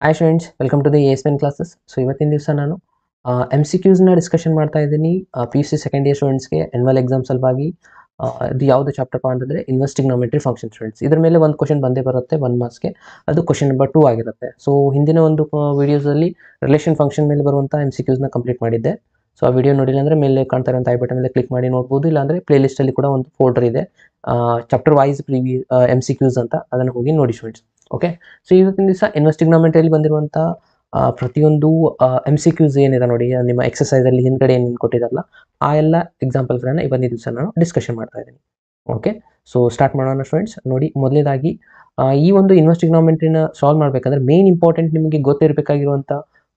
Hi friends, welcome to the S classes. So ಇವತ್ತಿನ ದಿವಸ ನಾನು MCQsನ ಡಿಸ್ಕಷನ್ ಮಾಡ್ತಾ ಇದ್ದೀನಿ. PUC ಸೆಕೆಂಡ್ ಇಯರ್ ಸ್ಟೂಡೆಂಟ್ಸ್ಗೆ ಆ್ಯನ್ಯುವಲ್ ಎಕ್ಸಾಮ್ ಸಲುವಾಗಿ ಇದು ಯಾವುದು ಚಾಪ್ಟರ್ಪ್ಪ ಅಂತಂದರೆ ಇನ್ವೆಸ್ಟಿಗ್ನೋಮೆಟ್ರಿ ಫಂಕ್ಷನ್ ಸ್ಟೂಡೆಂಟ್ಸ್. ಇದ್ರ ಮೇಲೆ ಒಂದು ಕ್ವಶನ್ ಬಂದೇ ಬರುತ್ತೆ 1 ಮಾರ್ಕ್ಸ್ಗೆ. ಅದು ಕ್ವಶನ್ ನಂಬರ್ 2 ಆಗಿರುತ್ತೆ. ಸೊ ಹಿಂದಿನ ಒಂದು ವೀಡಿಯೋಸಲ್ಲಿ ರಿಲೇಷನ್ ಫಂಕ್ಷನ್ ಮೇಲೆ ಬರುವಂಥ MCQsನ ಕಂಪ್ಲೀಟ್ ಮಾಡಿದ್ದೆ. ಸೊ ಆ ವಿಡಿಯೋ ನೋಡಿಲ್ಲ ಅಂದರೆ ಮೇಲೆ ಕಾಣ್ತಾ ಇರೋಂಥ ಐ ಬಟನ್ ಮೇಲೆ ಕ್ಲಿಕ್ ಮಾಡಿ ನೋಡ್ಬೋದು. ಇಲ್ಲಾಂದರೆ ಪ್ಲೇಲಿಸ್ಟಲ್ಲಿ ಕೂಡ ಒಂದು ಫೋಲ್ಡರ್ ಇದೆ, ಚಾಪ್ಟರ್ ವೈಸ್ MCQs ಅಂತ, ಅದನ್ನು ಹೋಗಿ ನೋಡಿ ಸ್ಟೂಡೆಂಟ್ಸ್. ಓಕೆ, ಸೊ ಇವತ್ತಿನ ದಿವಸ ಇನ್ವೆಸ್ಟಿಗ್ನೋಮೆಟ್ರಿಯಲ್ಲಿ ಬಂದಿರುವಂಥ ಪ್ರತಿಯೊಂದು MCQs ಏನಿದೆ ನೋಡಿ, ನಿಮ್ಮ ಎಕ್ಸಸೈಸಲ್ಲಿ ಹಿಂದ್ಗಡೆ ಏನು ಕೊಟ್ಟಿದ್ದಾರಲ್ಲ ಆ ಎಲ್ಲ ಎಕ್ಸಾಂಪಲ್ಸ್ಗಳನ್ನ ಇವತ್ತಿನ ದಿವಸ ನಾನು ಡಿಸ್ಕಷನ್ ಮಾಡ್ತಾ ಇದ್ದೀನಿ. ಓಕೆ, ಸೊ ಸ್ಟಾರ್ಟ್ ಮಾಡೋಣ ಫ್ರೆಂಡ್ಸ್. ನೋಡಿ, ಮೊದಲನೇದಾಗಿ ಈ ಒಂದು ಇನ್ವೆಸ್ಟಿಗ್ನೋಮೆಟ್ರಿನ ಸಾಲ್ವ್ ಮಾಡಬೇಕಂದ್ರೆ ಮೇನ್ ಇಂಪಾರ್ಟೆಂಟ್ ನಿಮಗೆ ಗೊತ್ತಿರಬೇಕಾಗಿರುವಂಥ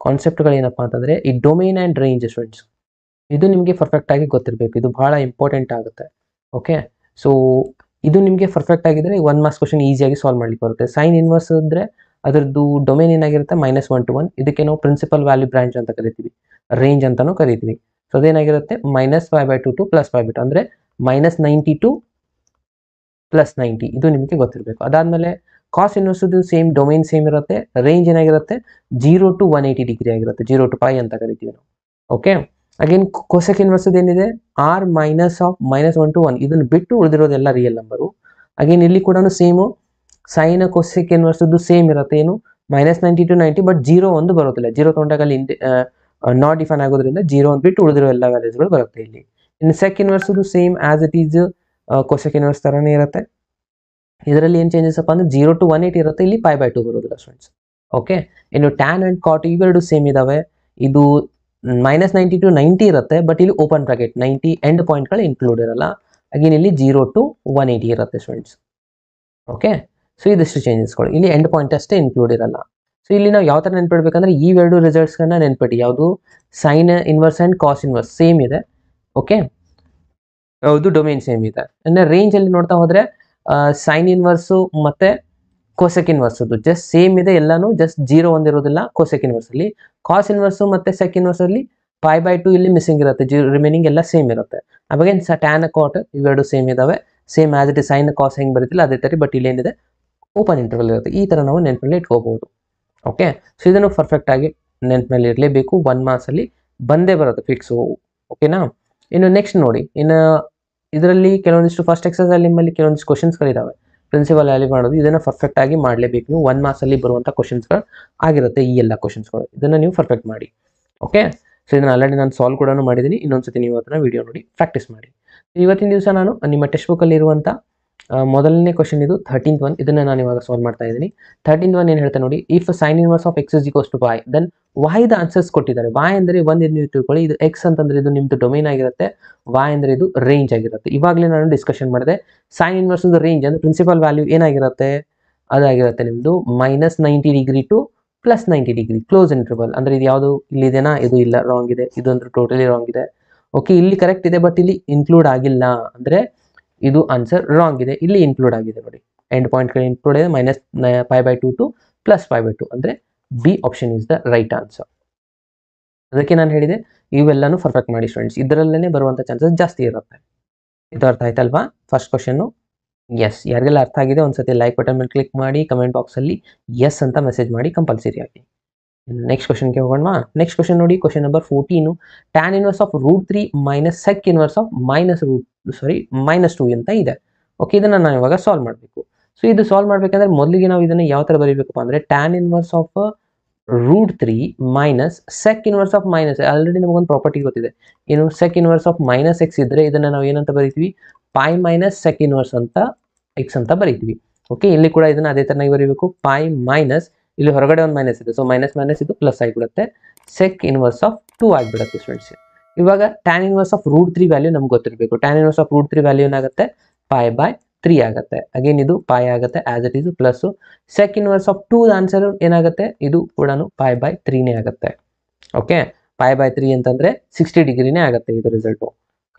ಕಾನ್ಸೆಪ್ಟ್ಗಳೇನಪ್ಪ ಅಂತಂದರೆ ಈ ಡೊಮೇನ್ ಆ್ಯಂಡ್ ರೇಂಜ್ ಫ್ರೆಂಡ್ಸ್. ಇದು ನಿಮಗೆ ಪರ್ಫೆಕ್ಟಾಗಿ ಗೊತ್ತಿರಬೇಕು, ಇದು ಬಹಳ ಇಂಪಾರ್ಟೆಂಟ್ ಆಗುತ್ತೆ. ಓಕೆ, ಸೊ ಇದು ನಿಮಗೆ ಪರ್ಫೆಕ್ಟ್ ಆಗಿದ್ರೆ 1 ಮಾರ್ಕ್ಸ್ ಕ್ವಶನ್ ಈಸಿಯಾಗಿ ಸಾಲ್ವ್ ಮಾಡ್ಲಿಕ್ಕೆ ಬರುತ್ತೆ. ಸೈನ್ ಇನ್ವರ್ಸ್ ಅಂದರೆ ಅದರದ್ದು ಡೊಮೇನ್ ಏನಾಗಿರುತ್ತೆ -1 to 1. ಇದಕ್ಕೆ ನಾವು ಪ್ರಿನ್ಸಿಪಲ್ ವ್ಯಾಲ್ಯೂ ಬ್ರಾಂಚ್ ಅಂತ ಕರಿತೀವಿ, ರೇಂಜ್ ಅಂತಲೂ ಕರಿತೀವಿ. ಸೊ ಅದೇನಾಗಿರುತ್ತೆ -π/2 to +π/2 ಅಂದರೆ -90 to +90. ಇದು ನಿಮಗೆ ಗೊತ್ತಿರಬೇಕು. ಅದಾದಮೇಲೆ ಕಾಸ್ ಇನ್ವರ್ಸದು ಸೇಮ್ ಡೊಮೇನ್ ಸೇಮ್ ಇರುತ್ತೆ. ರೇಂಜ್ ಏನಾಗಿರುತ್ತೆ 0 to 180 ಡಿಗ್ರಿ ಆಗಿರುತ್ತೆ, 0 to π ಅಂತ ಕರಿತೀವಿ ನಾವು. ಓಕೆ, ಅಗೇನ್ ಕೊಸೆಕ್ ಇನ್ವರ್ಸದ್ ಏನಿದೆ r -1 to 1. ಇದನ್ನು ಬಿಟ್ಟು ಉಳಿದಿರೋದೆಲ್ಲ ರಿಯಲ್ ನಂಬರು. ಅಗೇನ್ ಇಲ್ಲಿ ಕೂಡ ಸೇಮು ಸೈನ್ ಕೊಸೆಕ್ ಇನ್ವರ್ಸದ್ದು ಸೇಮ್ ಇರುತ್ತೆ, ಏನು -90 to 90, ಬಟ್ 0 ಒಂದು ಬರೋದಿಲ್ಲ. 0 ತೊಗೊಂಡಾಗ ಅಲ್ಲಿ ನಾಟ್ ಡಿಫೈನ್ ಆಗೋದ್ರಿಂದ 0 ಒಂದು ಬಿಟ್ಟು ಉಳಿದಿರೋ ಎಲ್ಲ ವ್ಯಾಲ್ಯೂಸ್ಗಳು ಬರುತ್ತೆ ಇಲ್ಲಿ. ಇನ್ನು ಸೆಕ್ ಇನ್ವರ್ಸದ್ದು same as it is cosec inverse ಥರನೇ ಇರುತ್ತೆ. ಇದರಲ್ಲಿ ಏನು ಚೇಂಜಸ್ ಅಪ್ಪ ಅಂದ್ರೆ 0 to 180 ಇರುತ್ತೆ, ಇಲ್ಲಿ π/2 ಬರೋದಿಲ್ಲ ಫ್ರೆಂಡ್ಸ್. ಓಕೆ, ಇನ್ನು ಟ್ಯಾನ್ ಆ್ಯಂಡ್ ಕಾಟ್ ಇವೆರಡು ಸೇಮ್ ಇದಾವೆ. ಇದು -90 to 90 ಇರುತ್ತೆ, ಬಟ್ ಇಲ್ಲಿ ಓಪನ್ ಬ್ರಾಕೆಟ್ 90 ಎಂಡ್ ಪಾಯಿಂಟ್ಗಳು ಇನ್ಕ್ಲೂಡ್ ಇರಲ್ಲ. ಅಗೇನ್ ಇಲ್ಲಿ 0 to 180 ಇರುತ್ತೆ ಸ್ಟೂಡೆಂಟ್ಸ್. ಓಕೆ, ಸೊ ಇದಿಷ್ಟು ಚೇಂಜಸ್ಗಳು, ಇಲ್ಲಿ ಎಂಡ್ ಪಾಯಿಂಟ್ ಅಷ್ಟೇ ಇನ್ಕ್ಲೂಡ್ ಇರಲ್ಲ. ಸೊ ಇಲ್ಲಿ ನಾವು ಯಾವ ಥರ ನೆನ್ಪಿಡ್ಬೇಕಂದ್ರೆ ಇವೆರಡು ರಿಸಲ್ಟ್ಸ್ಗಳನ್ನ ನೆನ್ಪಿಡಿ. ಯಾವುದು sine inverse and cos inverse same ಇದೆ. ಓಕೆ, ಯಾವುದು ಡೊಮೇನ್ ಸೇಮ್ ಇದೆ. ಅಂದರೆ ರೇಂಜಲ್ಲಿ ನೋಡ್ತಾ ಹೋದರೆ ಸೈನ್ ಇನ್ವರ್ಸು ಮತ್ತು ಕೊಸೆಕ್ ಇನ್ವರ್ಸದ್ದು ಜಸ್ಟ್ ಸೇಮ್ ಇದೆ, ಎಲ್ಲಾನು ಜಸ್ಟ್ 0 ಒಂದಿರೋದಿಲ್ಲ ಕೊಸೆಕ್ ಇನ್ವರ್ಸಲ್ಲಿ. ಕಾಸ್ ಇನ್ವರ್ಸು ಮತ್ತು ಸೆಕ್ ಇನ್ವರ್ಸಲ್ಲಿ π/2 ಇಲ್ಲಿ ಮಿಸ್ಸಿಂಗ್ ಇರುತ್ತೆ, ರಿಮೈನಿಂಗ್ ಎಲ್ಲ ಸೇಮ್ ಇರುತ್ತೆ. ಅವಾಗ ಟ್ಯಾನ್ ಕಾಟ್ ಇವೆರಡು ಸೇಮ್ ಇದಾವೆ, ಸೇಮ್ ಆಸ್ ಇಟ್ ಸೈನ್ ಕಾಸ್ ಹೆಂಗೆ ಬರುತ್ತಿಲ್ಲ ಅದೇ ಥರ, ಬಟ್ ಇಲ್ಲಿ ಏನಿದೆ ಓಪನ್ ಇಂಟರ್ವಲ್ ಇರುತ್ತೆ. ಈ ಥರ ನಾವು ನೆನಪಲ್ಲಿ ಇಟ್ಕೋಬಹುದು. ಓಕೆ, ಸೊ ಇದನ್ನು ಪರ್ಫೆಕ್ಟಾಗಿ ನೆನಪಲ್ಲಿ ಇರಲೇಬೇಕು, 1 ಮಾರ್ಕ್ಸಲ್ಲಿ ಬಂದೇ ಬರುತ್ತೆ ಫಿಕ್ಸು. ಓಕೆನಾ, ಇನ್ನು ನೆಕ್ಸ್ಟ್ ನೋಡಿ, ಇನ್ನು ಇದರಲ್ಲಿ ಕೆಲವೊಂದಿಷ್ಟು ಫಸ್ಟ್ ಎಕ್ಸಸೈಸಲ್ಲಿ ನಿಮ್ಮಲ್ಲಿ ಕೆಲವೊಂದಿಷ್ಟು ಕ್ವಶನ್ಸ್ಗಳಿದ್ದಾವೆ ಪ್ರಿನ್ಸಿಪಲ್ ವ್ಯಾಲ್ಯೂ ಮಾಡೋದು. ಇದನ್ನು ಪರ್ಫೆಕ್ಟಾಗಿ ಮಾಡಲೇಬೇಕು ನೀವು. 1 ಮಾರ್ಕ್ಸಲ್ಲಿ ಬರುವಂಥ ಕ್ವಶನ್ಸ್ಗಳು ಆಗಿರುತ್ತೆ ಈ ಎಲ್ಲ ಕ್ವಶನ್ಸ್ಗಳು. ಇದನ್ನು ನೀವು ಪರ್ಫೆಕ್ಟ್ ಮಾಡಿ. ಓಕೆ, ಸೊ ಇದನ್ನು ಆಲ್ರೆಡಿ ನಾನು ಸಾಲ್ವ್ ಕೂಡ ಮಾಡಿದ್ದೀನಿ. ಇನ್ನೊಂದ್ಸತಿ ನೀವು ಅದನ್ನು ವಿಡಿಯೋ ನೋಡಿ ಪ್ರಾಕ್ಟೀಸ್ ಮಾಡಿ. ಇವತ್ತಿನ ದಿವಸ ನಾನು ನಿಮ್ಮ ಟೆಕ್ಸ್ಟ್ ಬುಕ್ಕಲ್ಲಿ ಇರುವಂಥ ಮೊದಲನೇ ಕ್ವಶನ್ ಇದು 13th ಒನ್. ಇದನ್ನು ನಾನು ಇವಾಗ ಸಾಲ್ವ್ ಮಾಡ್ತಾ ಇದ್ದೀನಿ. 13th ಒನ್ ಏನು ಹೇಳ್ತಾ ನೋಡಿ, if sine inverse of x = y, then y answers ಕೊಟ್ಟಿದ್ದಾರೆ. y ಅಂದರೆ ಒಂದು ನೀವು ತಿಳ್ಕೊಳ್ಳಿ, ಇದು x ಅಂತಂದ್ರೆ ಇದು ನಿಮ್ಮದು ಡೊಮೇನ್ ಆಗಿರುತ್ತೆ, y ಅಂದರೆ ಇದು ರೇಂಜ್ ಆಗಿರುತ್ತೆ. ಇವಾಗಲೇ ನಾನು ಡಿಸ್ಕಷನ್ ಮಾಡಿದೆ. ಸೈನ್ ಇನ್ವರ್ಸ್ ರೇಂಜ್ ಅಂದರೆ ಪ್ರಿನ್ಸಿಪಲ್ ವ್ಯಾಲ್ಯೂ ಏನಾಗಿರುತ್ತೆ, ಅದಾಗಿರುತ್ತೆ ನಿಮ್ಮದು -90 degree to +90 degree close interval. ಅಂದರೆ ಇದು ಯಾವುದು ಇಲ್ಲಿದೆನಾ, ಇದು ಇಲ್ಲ, ರಾಂಗ್ ಇದೆ. ಇದು ಅಂದ್ರೆ ಟೋಟಲಿ ರಾಂಗ್ ಇದೆ. ಓಕೆ, ಇಲ್ಲಿ ಕರೆಕ್ಟ್ ಇದೆ, ಬಟ್ ಇಲ್ಲಿ ಇನ್ಕ್ಲೂಡ್ ಆಗಿಲ್ಲ, ಅಂದರೆ ಇದು ಆನ್ಸರ್ ರಾಂಗ್ ಇದೆ. ಇಲ್ಲಿ ಇನ್ಕ್ಲೂಡ್ ಆಗಿದೆ ನೋಡಿ, ಎಂಡ್ ಪಾಯಿಂಟ್ಗಳು ಇನ್ಕ್ಲೂಡ್ ಇದೆ, -π/2 to +π/2, ಅಂದರೆ B option is the right answer. ಅದಕ್ಕೆ ನಾನು ಹೇಳಿದೆ ಇವೆಲ್ಲನೂ ಪರ್ಫೆಕ್ಟ್ ಮಾಡಿ ಸ್ಟೂಡೆಂಟ್ಸ್, ಇದರಲ್ಲೇ ಬರುವಂಥ ಚಾನ್ಸಸ್ ಜಾಸ್ತಿ ಇರುತ್ತೆ. ಇದು ಅರ್ಥ ಆಯ್ತಲ್ವಾ ಫಸ್ಟ್ ಕ್ವಶನ್ನು? ಎಸ್, ಯಾರಿಗೆಲ್ಲ ಅರ್ಥ ಆಗಿದೆ ಒಂದ್ಸತಿ ಲೈಕ್ ಬಟನ್ ಮೇಲೆ ಕ್ಲಿಕ್ ಮಾಡಿ, ಕಮೆಂಟ್ ಬಾಕ್ಸಲ್ಲಿ ಎಸ್ ಅಂತ ಮೆಸೇಜ್ ಮಾಡಿ ಕಂಪಲ್ಸರಿ ಆಗಿ. ನೆಕ್ಸ್ಟ್ ಕ್ವಶನ್ಗೆ ಹೋಗೋಣ. ನೆಕ್ಸ್ಟ್ ಕ್ವಶನ್ ನೋಡಿ, question number 14. Tan inverse of √3 - sec inverse of -2 ಅಂತ ಇದೆ. ಓಕೆ, ಇದನ್ನು ನಾವು ಇವಾಗ ಸಾಲ್ವ್ ಮಾಡಬೇಕು. ಸೊ ಇದು ಸಾಲ್ವ್ ಮಾಡಬೇಕಂದ್ರೆ ಮೊದಲಿಗೆ ನಾವು ಇದನ್ನು ಯಾವ ಥರ ಬರೀಬೇಕಪ್ಪ ಅಂದರೆ tan inverse of √3 - sec inverse of already ನಮಗೊಂದು ಪ್ರಾಪರ್ಟಿ ಗೊತ್ತಿದೆ, ಏನು ಸೆಕ್ ಇನ್ವರ್ಸ್ ಆಫ್ -x ಇದ್ದರೆ ಇದನ್ನು ನಾವು ಏನಂತ ಬರೀತೀವಿ, π - ಸೆಕ್ ಇನ್ವರ್ಸ್ ಅಂತ x ಅಂತ ಬರೀತೀವಿ. ಓಕೆ, ಇಲ್ಲಿ ಕೂಡ ಇದನ್ನು ಅದೇ ಥರನಾಗಿ ಬರೀಬೇಕು, π - ಇಲ್ಲಿ ಹೊರಗಡೆ ಒಂದು ಮೈನಸ್ ಇದೆ, ಸೊ ಮೈನಸ್ ಇದು ಪ್ಲಸ್ ಆಗಿಬಿಡುತ್ತೆ, ಸೆಕ್ ಇನ್ವರ್ಸ್ ಆಫ್ 2 ಆಗಿಬಿಡುತ್ತೆ ಸ್ಟೂಡೆಂಟ್ಸ್. ಇವಾಗ ಟ್ಯಾನ್ ಇನ್ವರ್ಸ್ ಆಫ್ √3 ವ್ಯಾಲ್ಯೂ ನಮ್ಗೆ ಗೊತ್ತಿರಬೇಕು. ಟ್ಯಾನ್ ಇನ್ವರ್ಸ್ ಆಫ್ √3 ವ್ಯಾಲ್ಯೂ ಏನಾಗುತ್ತೆ, π/3 ಆಗುತ್ತೆ. ಅಗೇನ್ ಇದು π ಆಗುತ್ತೆ as it is, plus sec inverse of 2 answer ಏನಾಗುತ್ತೆ, ಇದು ಕೂಡ π/3ನೇ ಆಗುತ್ತೆ. ಓಕೆ, π/3 ಅಂತಂದರೆ 60 ಡಿಗ್ರಿನೇ ಆಗುತ್ತೆ ಇದು ರಿಸಲ್ಟು,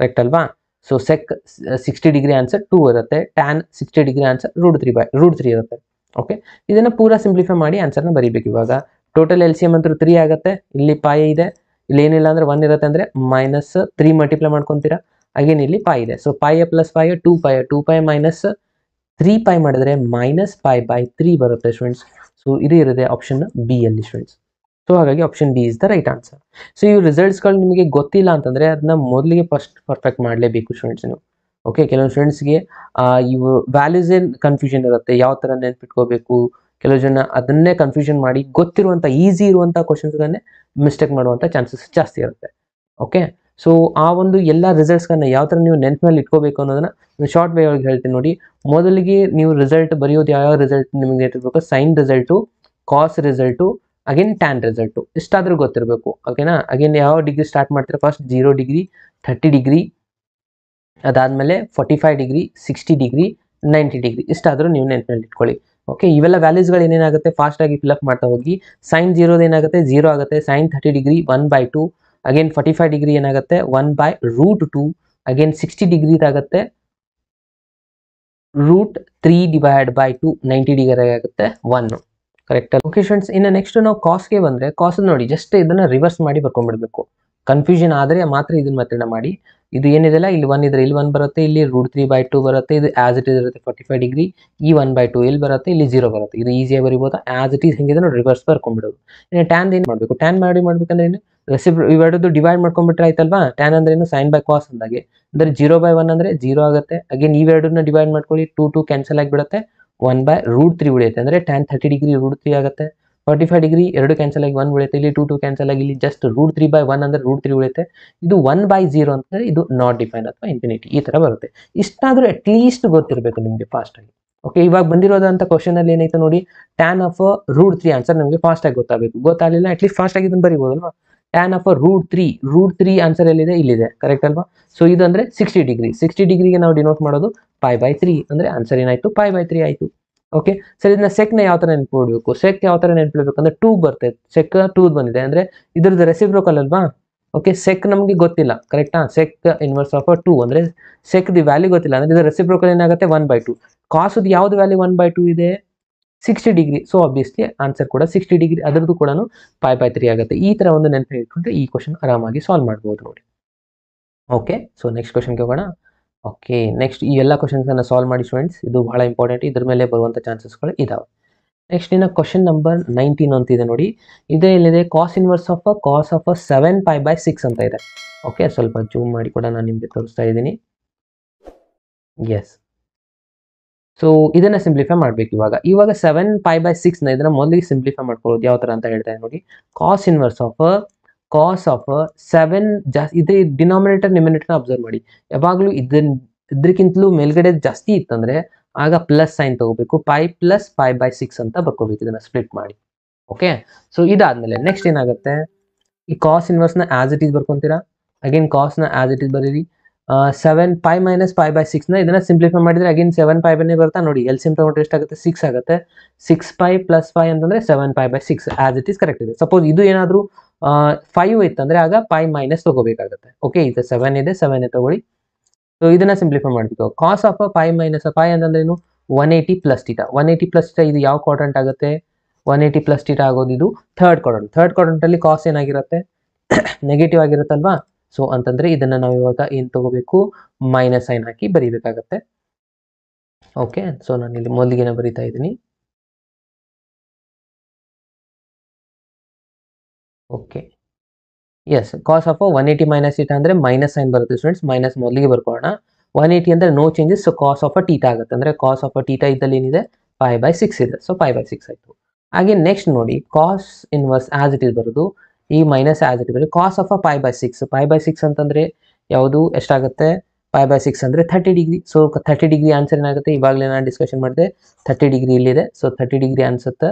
ಕರೆಕ್ಟ್ ಅಲ್ವಾ? ಸೊ ಸೆಕ್ 60 ಡಿಗ್ರಿ ಆನ್ಸರ್ 2 ಇರುತ್ತೆ, ಟ್ಯಾನ್ 60 ಡಿಗ್ರಿ ಆನ್ಸರ್ √3 ಇರುತ್ತೆ. ಓಕೆ, ಇದನ್ನು ಪೂರಾ ಸಿಂಪ್ಲಿಫೈ ಮಾಡಿ ಆನ್ಸರ್ನ ಬರೀಬೇಕು. ಇವಾಗ ಟೋಟಲ್ LCM ಅಂತೂ 3 ಆಗುತ್ತೆ, ಇಲ್ಲಿ π ಇದೆ, ಇಲ್ಲಿ ಏನಿಲ್ಲ ಅಂದರೆ 1 ಇರುತ್ತೆ, ಅಂದರೆ -3 ಮಲ್ಟಿಪ್ಲೈ ಮಾಡ್ಕೊತೀರಾ. ಅಗೇನ್ ಇಲ್ಲಿ π ಇದೆ, ಸೊ π + π 2π - 3π ಮಾಡಿದರೆ -π/3 ಬರುತ್ತೆ ಸ್ಟೂಡೆಂಟ್ಸ್. ಸೊ ಇದು ಇರುತ್ತೆ ಆಪ್ಷನ್ ಬಿ ಅಲ್ಲಿ ಸ್ಟೂಡೆಂಟ್ಸ್. ಸೊ ಹಾಗಾಗಿ option B is the right answer. So ಈ ರಿಸಲ್ಟ್ಸ್ಗಳು ನಿಮಗೆ ಗೊತ್ತಿಲ್ಲ ಅಂತಂದರೆ ಅದನ್ನ ಮೊದಲಿಗೆ ಫಸ್ಟ್ ಪರ್ಫೆಕ್ಟ್ ಮಾಡಲೇಬೇಕು ಸ್ಟೂಡೆಂಟ್ಸ್ ನೀವು. ಓಕೆ, ಕೆಲವೊಂದು ಸ್ಟೂಡೆಂಟ್ಸ್ಗೆ ಇವು ವ್ಯಾಲ್ಯೂಸ್ ಏನು ಕನ್ಫ್ಯೂಷನ್ ಇರುತ್ತೆ, ಯಾವ ಥರ ನೆನ್ಪಿಟ್ಕೋಬೇಕು. ಕೆಲವು ಜನ ಅದನ್ನೇ ಕನ್ಫ್ಯೂಷನ್ ಮಾಡಿ ಗೊತ್ತಿರುವಂಥ ಈಸಿ ಇರುವಂಥ ಕ್ವಶನ್ಸ್ಗಳನ್ನೇ ಮಿಸ್ಟೇಕ್ ಮಾಡುವಂಥ ಚಾನ್ಸಸ್ ಜಾಸ್ತಿ ಇರುತ್ತೆ. ಓಕೆ, ಸೊ ಆ ಒಂದು ಎಲ್ಲ ರಿಸಲ್ಟ್ಸ್ಗಳನ್ನ ಯಾವ ಥರ ನೀವು ನೆನಪಿನಲ್ಲಿ ಇಟ್ಕೋಬೇಕು ಅನ್ನೋದನ್ನ ಶಾರ್ಟ್ ವೇ ಒಳಗೆ ಹೇಳ್ತೀನಿ ನೋಡಿ. ಮೊದಲಿಗೆ ನೀವು ರಿಸಲ್ಟ್ ಬರೆಯೋದು ಯಾವ ರಿಸಲ್ಟ್ ನಿಮಗೆ ಇರಬೇಕು, ಸೈನ್ ರಿಸಲ್ಟು, ಕಾಸ್ ರಿಸಲ್ಟು, ಅಗೇನ್ ಟ್ಯಾನ್ ರಿಸಲ್ಟು, ಇಷ್ಟಾದರೂ ಗೊತ್ತಿರಬೇಕು. ಓಕೆನಾ. ಅಗೇನ್ ಯಾವ ಡಿಗ್ರಿ ಸ್ಟಾರ್ಟ್ ಮಾಡ್ತೀರಾ, ಫಸ್ಟ್ 0 ಡಿಗ್ರಿ, 30 ಡಿಗ್ರಿ, ಅದಾದಮೇಲೆ 45 ಡಿಗ್ರಿ, 60 ಡಿಗ್ರಿ, 90 ಡಿಗ್ರಿ, ಇಷ್ಟಾದರೂ ನೀವು ನೆನಪಿನಲ್ಲಿ ಇಟ್ಕೊಳ್ಳಿ. ಓಕೆ, ಇವೆಲ್ಲ ವ್ಯಾಲ್ಯೂಸ್ಗಳು ಏನೇನಾಗುತ್ತೆ ಫಾಸ್ಟಾಗಿ ಫಿಲಪ್ ಮಾಡ್ತಾ ಹೋಗಿ. ಸೈನ್ 0 ಏನಾಗುತ್ತೆ 0 ಆಗುತ್ತೆ. ಸೈನ್ 30 ಡಿಗ್ರಿ 1/2, ಅಗೇನ್ 45 ಡಿಗ್ರಿ ಏನಾಗುತ್ತೆ 1/√2, ಅಗೇನ್ 60 ಡಿಗ್ರಿ ಆಗುತ್ತೆ √3/2, 90 ಡಿಗ್ರಿ ಆಗುತ್ತೆ 1. ಕರೆಕ್ಟ್. ಓಕೆ ಸ್ಟೂಡೆಂಟ್ಸ್, ಇನ್ನು ನೆಕ್ಸ್ಟ್ ನಾವು ಕಾಸ್ಗೆ ಬಂದರೆ, ಕಾಸ್ ನೋಡಿ ಜಸ್ಟ್ ಇದನ್ನು ರಿವರ್ಸ್ ಮಾಡಿ ಬರ್ಕೊಂಡ್ಬಿಡ್ಬೇಕು. ಕನ್ಫ್ಯೂಷನ್ ಆದರೆ ಮಾತ್ರ ಇದನ್ನ ಮೆಥಡ್ ಮಾಡಿ. ಇದು ಏನಿದೆಲ್ಲ ಇಲ್ಲಿ 1 ಇದ್ರೆ ಇಲ್ಲಿ 1 ಬರುತ್ತೆ, ಇಲ್ಲಿ √3/2 ಬರುತ್ತೆ. ಇದು ಆಸ್ ಇಟ್ ಇಸ್ ಇರುತ್ತೆ 45 ಡಿಗ್ರಿ, ಈ 1/2 ಇಲ್ಲಿ ಬರುತ್ತೆ, ಇಲ್ಲಿ 0 ಬರುತ್ತೆ. ಇದು ಈಸಿಯಾಗಿ ಬರಿಬೋದು. ಆಸ್ ಇಟ್ ಈಸ್ ಹೆಂಗಿದೆ ನೋಡಿ ರಿವರ್ಸ್ ಬರ್ಕೊಂಡ್ಬಿಡೋದು. ಇನ್ನು ಟ್ಯಾನ್ ಏನು ಮಾಡಬೇಕು, ಟ್ಯಾನ್ ಮಾಡ್ಬೇಕಂದ್ರೆ ಏನು, ಇವೆರಡದು ಡಿವೈಡ್ ಮಾಡ್ಕೊಂಡ್ಬಿಟ್ರೆ ಆಯ್ತಲ್ವಾ. ಟ್ಯಾನ್ ಅಂದ್ರೆ ಏನು, ಸೈನ್ ಬೈ ಕಾಸ್ ಅಂದಾಗೆ. ಅಂದರೆ 0/1 ಅಂದರೆ 0 ಆಗುತ್ತೆ. ಅಗೇನ್ ಇವೆರಡನ್ನ ಡಿವೈಡ್ ಮಾಡ್ಕೊಳ್ಳಿ, 2 ಕ್ಯಾನ್ಸಲ್ ಆಗಿಬಿಡುತ್ತೆ, 1/√3 ಉಳಿಯುತ್ತೆ. ಅಂದರೆ ಟ್ಯಾನ್ 30 ಡಿಗ್ರಿ √3 ಆಗುತ್ತೆ. 45 ಡಿಗ್ರಿ 2 ಕ್ಯಾನ್ಸಲ್ ಆಗಿ 1 ಉಳಿಯುತ್ತೆ, ಇಲ್ಲಿ 2 ಕ್ಯಾನ್ಸಲ್ ಆಗಿ ಇಲ್ಲಿ ಜಸ್ಟ್ √3/1 ಅಂದರೆ √3 ಉಳಿಯುತ್ತೆ. ಇದು 1/0 ಅಂತಂದರೆ ಇದು ನಾಟ್ ಡಿಫೈನ್ ಅಥವಾ ಇನ್ಫಿನಿಟಿ, ಈ ಥರ ಬರುತ್ತೆ. ಇಷ್ಟಾದರೂ ಅಟ್ಲೀಸ್ಟ್ ಗೊತ್ತಿರಬೇಕು ನಿಮಗೆ ಫಾಸ್ಟಾಗಿ. ಓಕೆ, ಇವಾಗ ಬಂದಿರೋದಂಥ ಕ್ವಶನಲ್ಲಿ ಏನೈತೆ ನೋಡಿ, ಟ್ಯಾನ್ ಆಫ್ √3 ಆನ್ಸರ್ ನಮಗೆ ಫಾಸ್ಟಾಗಿ ಗೊತ್ತಾಗಬೇಕು. ಗೊತ್ತಾಗಲಿಲ್ಲ ಅಟ್ಲೀಸ್ಟ್ ಫಾಸ್ಟಾಗಿ ಇದನ್ನು ಬರಿಬೋದಲ್ವಾ. ಟ್ಯಾನ್ ಆಫ್ √3 ಆನ್ಸರ್ ಎಲ್ಲಿದೆ, ಇಲ್ಲಿದೆ. ಕರೆಕ್ಟ್ ಅಲ್ವಾ. ಸೊ ಇದು ಅಂದರೆ 60 ಡಿಗ್ರಿ. 60 ಡಿಗ್ರಿಗೆ ನಾವು ಡಿನೋಟ್ ಮಾಡೋದು π/3, ಅಂದರೆ ಆನ್ಸರ್ ಏನಾಯಿತು π/3 ಆಯಿತು. ಓಕೆ ಸರ್, ಇದನ್ನ ಸೆಕ್ನ ಯಾವ ಥರ ನೆನ್ಪಿಡ್ಬೇಕು, ಸೆಕ್ ಯಾವ ಥರ ನೆನ್ಪಿಡ್ಬೇಕು ಅಂದರೆ 2 ಬರ್ತದೆ. ಸೆಕ್ 2 ಬಂದಿದೆ ಅಂದರೆ ಇದ್ರದ್ದು ರೆಸಿಪ್ರೋಕಲ್ ಅಲ್ವಾ. ಓಕೆ, ಸೆಕ್ ನಮಗೆ ಗೊತ್ತಿಲ್ಲ. ಕರೆಕ್ಟಾ. ಸೆಕ್ ಇನ್ವರ್ಸ್ ಆಫ್ 2 ಅಂದರೆ ಸೆಕ್ ದಿ ವ್ಯಾಲ್ಯೂ ಗೊತ್ತಿಲ್ಲ ಅಂದರೆ ಇದು ರೆಸಿಪ್ರೋಕಲ್ ಏನಾಗುತ್ತೆ 1/2. ಕಾಸದು ಯಾವ್ದು ವ್ಯಾಲ್ಯೂ 1/2 ಇದೆ, 60 ಡಿಗ್ರಿ. ಸೊ ಆಬ್ವಿಯಸ್ಲಿ ಆನ್ಸರ್ ಕೂಡ 60 ಡಿಗ್ರಿ, ಅದರದ್ದು ಕೂಡ π/3 ಆಗುತ್ತೆ. ಈ ಥರ ಒಂದು ನೆನಪು ಇಟ್ಕೊಂಡ್ರೆ ಈ ಕ್ವಶನ್ ಆರಾಮಾಗಿ ಸಾಲ್ವ್ ಮಾಡ್ಬೋದು ನೋಡಿ. ಓಕೆ, ಸೊ ನೆಕ್ಸ್ಟ್ ಕ್ವಶನ್ಗೆ ಹೋಗೋಣ. ಓಕೆ, ನೆಕ್ಸ್ಟ್ ಈ ಎಲ್ಲ ಕ್ವಶನ್ಸನ್ನು ಸಾಲ್ವ್ ಮಾಡಿ ಸ್ಟೂಡೆಂಟ್ಸ್. ಇದು ಬಹಳ ಇಂಪಾರ್ಟೆಂಟ್, ಇದ್ರ ಮೇಲೆ ಬರುವಂಥ ಚಾನ್ಸಸ್ಗಳು ಇದಾವೆ. ನೆಕ್ಸ್ಟ್ ಇನ್ನು ಕ್ವಶನ್ ನಂಬರ್ 19 ಅಂತಿದೆ ನೋಡಿ. ಇದೇ ಏನಿದೆ, ಕಾಸ್ ಇನ್ವರ್ಸ್ ಆಫ್ 7π/6 ಅಂತ ಇದೆ. ಓಕೆ, ಸ್ವಲ್ಪ ಜೂಮ್ ಮಾಡಿ ಕೂಡ ನಾನು ನಿಮಗೆ ತೋರಿಸ್ತಾ ಇದ್ದೀನಿ. ಎಸ್, ಸೊ ಇದನ್ನ ಸಿಂಪ್ಲಿಫೈ ಮಾಡಬೇಕು. ಇವಾಗ 7π/6ನ ಇದನ್ನ ಮೊದಲಿಗೆ ಸಿಂಪ್ಲಿಫೈ ಮಾಡ್ಕೊಳ್ಳೋದು ಯಾವ ಥರ ಅಂತ ಹೇಳ್ತಾ ಇದೆ ನೋಡಿ. ಕಾಸ್ ಇನ್ವರ್ಸ್ ಆಫ್ 7 ಜಾಸ್ತಿ ಇದೆ, ಡಿನಾಮಿನೇಟರ್ ನ್ಯೂಮಿನೇಟರ್ನ ಅಬ್ಸರ್ವ್ ಮಾಡಿ. ಯಾವಾಗಲೂ ಇದಕ್ಕಿಂತಲೂ ಮೇಲ್ಗಡೆ ಜಾಸ್ತಿ ಇತ್ತಂದ್ರೆ ಆಗ ಪ್ಲಸ್ ಸೈನ್ ತಗೋಬೇಕು. π + π/6 ಅಂತ ಬರ್ಕೋಬೇಕು, ಇದನ್ನ ಸ್ಪ್ಲಿಟ್ ಮಾಡಿ. ಓಕೆ, ಸೊ ಇದಾದ್ಮೇಲೆ ನೆಕ್ಸ್ಟ್ ಏನಾಗುತ್ತೆ, ಈ ಕಾಸ್ ಇನ್ವರ್ಸ್ನ ಆಸ್ ಇಟ್ ಈಸ್ ಬರ್ಕೊಂತೀರಾ. ಅಗೇನ್ ಕಾಸ್ನ ಆಸ್ ಇಟ್ ಈಸ್ ಬರೀರಿ. 7π - π/6ನ ಇದನ್ನ ಸಿಂಪ್ಲಿಫೈ ಮಾಡಿದ್ರೆ ಅಗೇನ್ 7π ಬರ್ತಾ ನೋಡಿ. LCM ತಗೊಂಡ್ರೆ ಎಷ್ಟಾಗುತ್ತೆ, 6 ಆಗುತ್ತೆ. 6π + 5 ಅಂತಂದ್ರೆ 7π/6 ಆಸ್ ಇಟ್ ಈಸ್ ಕರೆಕ್ಟ್ ಇದೆ. ಸಪೋಸ್ ಇದು ಏನಾದರೂ 5 ಇತ್ತಂದ್ರೆ ಆಗ π - ತಗೋಬೇಕಾಗುತ್ತೆ. ಓಕೆ, ಇದು 7 ಇದೆ, 7 ತಗೊಳ್ಳಿ. ಸೊ ಇದನ್ನ ಸಿಂಪ್ಲಿಫೈ ಮಾಡಬೇಕು. ಕಾಸ್ ಆಫ್ π - π ಅಂತಂದ್ರೆ ಏನು, 180 + θ. 180 + θ ಇದು ಯಾವ ಕ್ವಾಡ್ರಂಟ್ ಆಗುತ್ತೆ, 180 + θ ಆಗೋದು ಇದು ಥರ್ಡ್ ಕ್ವಾಡ್ರಂಟ್. ಥರ್ಡ್ ಕ್ವಾಡ್ರಂಟ್ ಅಲ್ಲಿ ಕಾಸ್ ಏನಾಗಿರುತ್ತೆ, ನೆಗೆಟಿವ್ ಆಗಿರುತ್ತಲ್ವಾ. ಸೊ ಅಂತಂದ್ರೆ ಇದನ್ನ ನಾವು ಇವಾಗ ಏನು ತಗೋಬೇಕು, ಮೈನಸ್ ಸೈನ್ ಹಾಕಿ ಬರೀಬೇಕಾಗತ್ತೆ. ಓಕೆ, ಸೊ ನಾನು ಇಲ್ಲಿ ಮೊದಲಿಗೆ ಬರೀತಾ ಇದ್ದೀನಿ. ಓಕೆ, ಎಸ್, ಕಾಸ್ ಆಫ್ 180 - θ ಅಂದರೆ ಮೈನಸ್ ಸೈನ್ ಬರುತ್ತೆ ಸ್ಟೂಡೆಂಟ್ಸ್. ಮೈನಸ್ ಮೊದಲಿಗೆ ಬರ್ಕೊಳ್ಳೋಣ. 180 ಅಂದರೆ no changes, so cos of θ ಆಗುತ್ತೆ. ಅಂದರೆ ಕಾಸ್ ಆಫ್ θ ಇದ್ದಲ್ಲಿ ಏನಿದೆ, π/6 ಇದೆ. ಸೊ π/6 ಆಯಿತು. ಹಾಗೆ ನೆಕ್ಸ್ಟ್ ನೋಡಿ, cos inverse as it is ಬರೋದು, ಈ ಮೈನಸ್ ಆಸ್ ಇಟ್ ಇಸ್ ಬರೋದು. ಕಾಸ್ ಆಫ್ π/6, π/6 ಅಂತಂದರೆ ಯಾವುದು, ಎಷ್ಟಾಗುತ್ತೆ, π/6 ಅಂದರೆ 30 ಡಿಗ್ರಿ. ಸೊ 30 ಡಿಗ್ರಿ ಆನ್ಸರ್ ಏನಾಗುತ್ತೆ, ಇವಾಗಲೇ ನಾನು ಡಿಸ್ಕಷನ್ ಮಾಡಿದೆ. 30 ಡಿಗ್ರಿ ಇಲ್ಲಿದೆ. ಸೊ 30 ಡಿಗ್ರಿ ಅನ್ಸುತ್ತೆ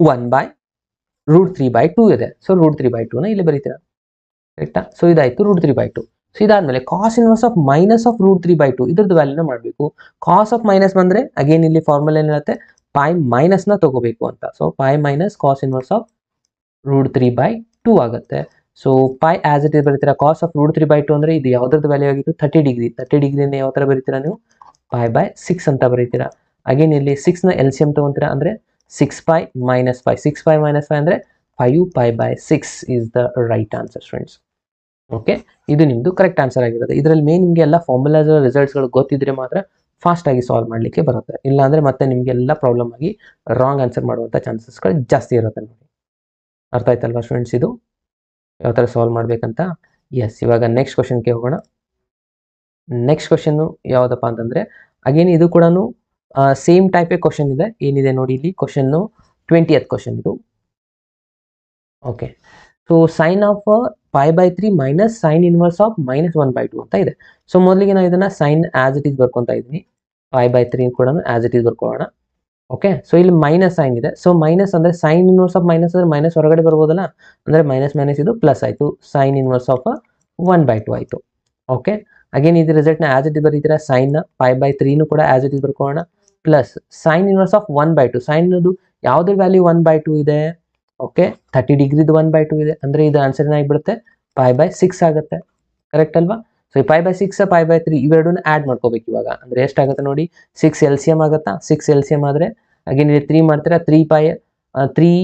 1/√3/2 ಇದೆ. ಸೊ √3/2ನ ಇಲ್ಲಿ ಬರೀತೀರಾ. ಕರೆಕ್ಟಾ. ಸೊ ಇದಾಯಿತು √3/2. ಸೊ ಇದಾದ್ಮೇಲೆ ಕಾಸ್ ಇನ್ವರ್ಸ್ ಆಫ್ -√3/2 ಇದ್ರದ್ದು ವ್ಯಾಲ್ಯೂನ ಮಾಡಬೇಕು. ಕಾಸ್ ಆಫ್ ಮೈನಸ್ ಬಂದರೆ ಅಗೇನ್ ಇಲ್ಲಿ ಫಾರ್ಮುಲಾ ಏನಿರುತ್ತೆ, π - ತಗೋಬೇಕು ಅಂತ. ಸೊ π - ಕಾಸ್ ಇನ್ವರ್ಸ್ ಆಫ್ √3/2 ಆಗುತ್ತೆ. ಸೊ π ಆಸ್ ಇಟ್ ಇಸ್ ಬರೀತೀರಾ. ಕಾಸ್ ಆಫ್ √3/2 ಅಂದರೆ ಇದು ಯಾವುದ್ರದ್ದು ವ್ಯಾಲ್ಯೂ ಆಗಿತ್ತು, 30 ಡಿಗ್ರಿ. 30 ಡಿಗ್ರಿನ ಯಾವ ಥರ ಬರೀತೀರಾ ನೀವು, π/6 ಅಂತ ಬರೀತೀರಾ. ಅಗೇನ್ ಇಲ್ಲಿ 6ನ LCM ತಗೊಂತೀರಾ ಅಂದರೆ 6π - 5. 6π - 5 ಅಂದರೆ 5π/6 is the right answer friends. Okay, ಇದು ನಿಮ್ಮದು ಕರೆಕ್ಟ್ ಆನ್ಸರ್ ಆಗಿರುತ್ತೆ. ಇದರಲ್ಲಿ ಮೇನ್ ನಿಮಗೆ ಎಲ್ಲ ಫಾರ್ಮುಲಾಸ್ ರಿಸಲ್ಟ್ಸ್ಗಳು ಗೊತ್ತಿದ್ರೆ ಮಾತ್ರ ಫಾಸ್ಟಾಗಿ ಸಾಲ್ವ್ ಮಾಡಲಿಕ್ಕೆ ಬರುತ್ತೆ. ಇಲ್ಲಾಂದರೆ ಮತ್ತೆ ನಿಮಗೆಲ್ಲ ಪ್ರಾಬ್ಲಮ್ ಆಗಿ ರಾಂಗ್ ಆನ್ಸರ್ ಮಾಡುವಂಥ ಚಾನ್ಸಸ್ಗಳು ಜಾಸ್ತಿ ಇರುತ್ತೆ ನೋಡಿ. ಅರ್ಥ ಆಯ್ತಲ್ವಾ ಸ್ಟೂಡೆಂಟ್ಸ್ ಇದು ಯಾವ ಥರ ಸಾಲ್ವ್ ಮಾಡಬೇಕಂತ? ಎಸ್, ಇವಾಗ ನೆಕ್ಸ್ಟ್ ಕ್ವಶನ್ಗೆ ಹೋಗೋಣ. ನೆಕ್ಸ್ಟ್ ಕ್ವಶನ್ನು ಯಾವುದಪ್ಪ ಅಂತಂದರೆ ಅಗೇನ್ ಇದು ಕೂಡ ಸೇಮ್ ಟೈಪೇ ಕ್ವಶನ್ ಇದೆ. ಏನಿದೆ ನೋಡಿ ಇಲ್ಲಿ ಕ್ವಶನ್ನು 20th ಕ್ವಶನ್ ಇದು. Okay, so sine of π/3 minus sine inverse of -1/2 ಅಂತ ಇದೆ. ಸೊ ಮೊದಲಿಗೆ ನಾವು ಇದನ್ನು ಸೈನ್ ಆಸ್ ಇಟ್ ಈಸ್ ಬರ್ಕೊತಾ ಇದ್ದೀನಿ. π/3 ಕೂಡ ಆಸ್ ಇಟ್ ಈಸ್ ಬರ್ಕೊಳ್ಳೋಣ. ಓಕೆ, ಸೊ ಇಲ್ಲಿ ಮೈನಸ್ ಸೈನ್ ಇದೆ. ಸೊ ಮೈನಸ್ ಅಂದರೆ ಸೈನ್ ಇನ್ವರ್ಸ್ ಆಫ್ ಮೈನಸ್ ಅಂದರೆ ಮೈನಸ್ ಹೊರಗಡೆ ಬರ್ಬೋದಲ್ಲ, ಅಂದರೆ ಮೈನಸ್ ಮೈನಸ್ ಇದು ಪ್ಲಸ್ ಆಯಿತು, ಸೈನ್ ಇನ್ವರ್ಸ್ ಆಫ್ 1/2 ಆಯಿತು. ಓಕೆ, ಅಗೇನ್ ಇದು ರಿಸಲ್ಟ್ನ ಆಸ್ ಇಟ್ ಇಸ್ ಬರೀತೀರಾ. ಸೈನ್ π/3 ಕೂಡ ಆಸ್ ಇಟ್ ಇಸ್ ಬರ್ಕೊಳ್ಳೋಣ, ಪ್ಲಸ್ ಸೈನ್ ಇನ್ವರ್ಸ್ ಆಫ್ 1/2. ಸೈನ್ನದು ಯಾವುದ್ರ ವ್ಯಾಲ್ಯೂ 1/2 ಇದೆ? ಓಕೆ, 30 ಡಿಗ್ರಿದು 1/2 ಇದೆ, ಅಂದರೆ ಇದು ಆನ್ಸರ್ ಏನಾಗಿಬಿಡುತ್ತೆ π/6 ಆಗುತ್ತೆ. ಕರೆಕ್ಟ್ ಅಲ್ವಾ? ಸೊ ಈ π/6 π/3 ಇವೆರಡನ್ನ ಆ್ಯಡ್ ಮಾಡ್ಕೋಬೇಕು ಇವಾಗ. ಅಂದರೆ ಎಷ್ಟಾಗುತ್ತೆ ನೋಡಿ, 6 LCM ಆಗುತ್ತಾ? 6 LCM ಆದರೆ ಅಗೇನ್ ಇಲ್ಲಿ 3 ಮಾಡ್ತೀರಾ, 3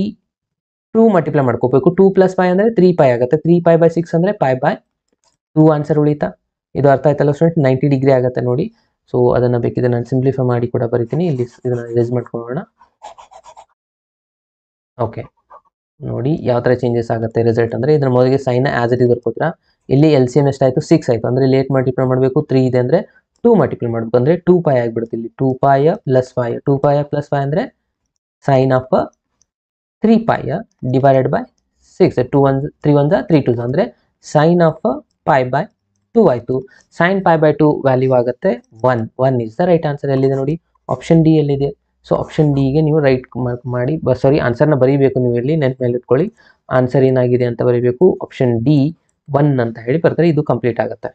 2 ಮಲ್ಟಿಪ್ಲೈ ಮಾಡ್ಕೋಬೇಕು. 2 + π ಅಂದರೆ 3π ಆಗುತ್ತೆ. 3π/6 ಅಂದರೆ π/2 ಆನ್ಸರ್ ಉಳಿತಾ? ಇದು ಅರ್ಥ ಆಯ್ತಲ್ಲ ಸ್ಟೂಡೆಂಟ್? 90 ಡಿಗ್ರಿ ಆಗುತ್ತೆ ನೋಡಿ. ಸೊ ಅದನ್ನು ಬೇಕಿದ್ರೆ ನಾನು ಸಿಂಪ್ಲಿಫೈ ಮಾಡಿ ಕೂಡ ಬರಿತೀನಿ. ಇಲ್ಲಿ ಇದನ್ನು ರೇಸ್ ಮಾಡ್ಕೊಳ್ಳೋಣ. ಓಕೆ, ನೋಡಿ ಯಾವ ಥರ ಚೇಂಜಸ್ ಆಗುತ್ತೆ ರಿಸಲ್ಟ್ ಅಂದರೆ ಇದರ ಮೊದಲಿಗೆ ಸೈನ್ ಆಸ್ ಇಟ್ ಇಸ್ ಬರ್ಕೋತೀರಾ. ಇಲ್ಲಿ LCM ಎಷ್ಟಾಯಿತು? 6 ಆಯಿತು. ಅಂದರೆ ಇಲ್ಲಿ 8 ಮಲ್ಟಿಪ್ಲೈ ಮಾಡಬೇಕು, 3 ಇದೆ ಅಂದರೆ 2 ಮಲ್ಟಿಪ್ಲೈ ಮಾಡಬೇಕು, ಅಂದರೆ 2π ಆಗಿಬಿಡುತ್ತೆ. ಇಲ್ಲಿ 2π + π, 2π + π ಅಂದರೆ ಸೈನ್ ಆಫ್ 3π ಡಿವೈಡೆಡ್ ಬೈ 6. 3 1 3 2 ಅಂದರೆ ಸೈನ್ ಆಫ್ π/2 ಆಯಿತು. ಸೈನ್ π/2 ವ್ಯಾಲ್ಯೂ ಆಗುತ್ತೆ 1 ಇಸ್ ದ ರೈಟ್ ಆನ್ಸರ್. ಎಲ್ಲಿದೆ ನೋಡಿ, ಆಪ್ಷನ್ ಡಿ ಎಲ್ಲಿದೆ? ಸೊ ಆಪ್ಷನ್ ಡಿಗೆ ನೀವು ರೈಟ್ ಮಾರ್ಕ್ ಮಾಡಿ ಆನ್ಸರ್ನ ಬರೀಬೇಕು. ನೀವು ಇಲ್ಲಿ ನೆನ್ಪು ಮೇಲೆ ಇಟ್ಕೊಳ್ಳಿ, ಆನ್ಸರ್ ಏನಾಗಿದೆ ಅಂತ ಬರೀಬೇಕು. ಆಪ್ಷನ್ ಡಿ 1 ಅಂತ ಹೇಳಿ ಬರ್ತಾರೆ. ಇದು ಕಂಪ್ಲೀಟ್ ಆಗುತ್ತೆ.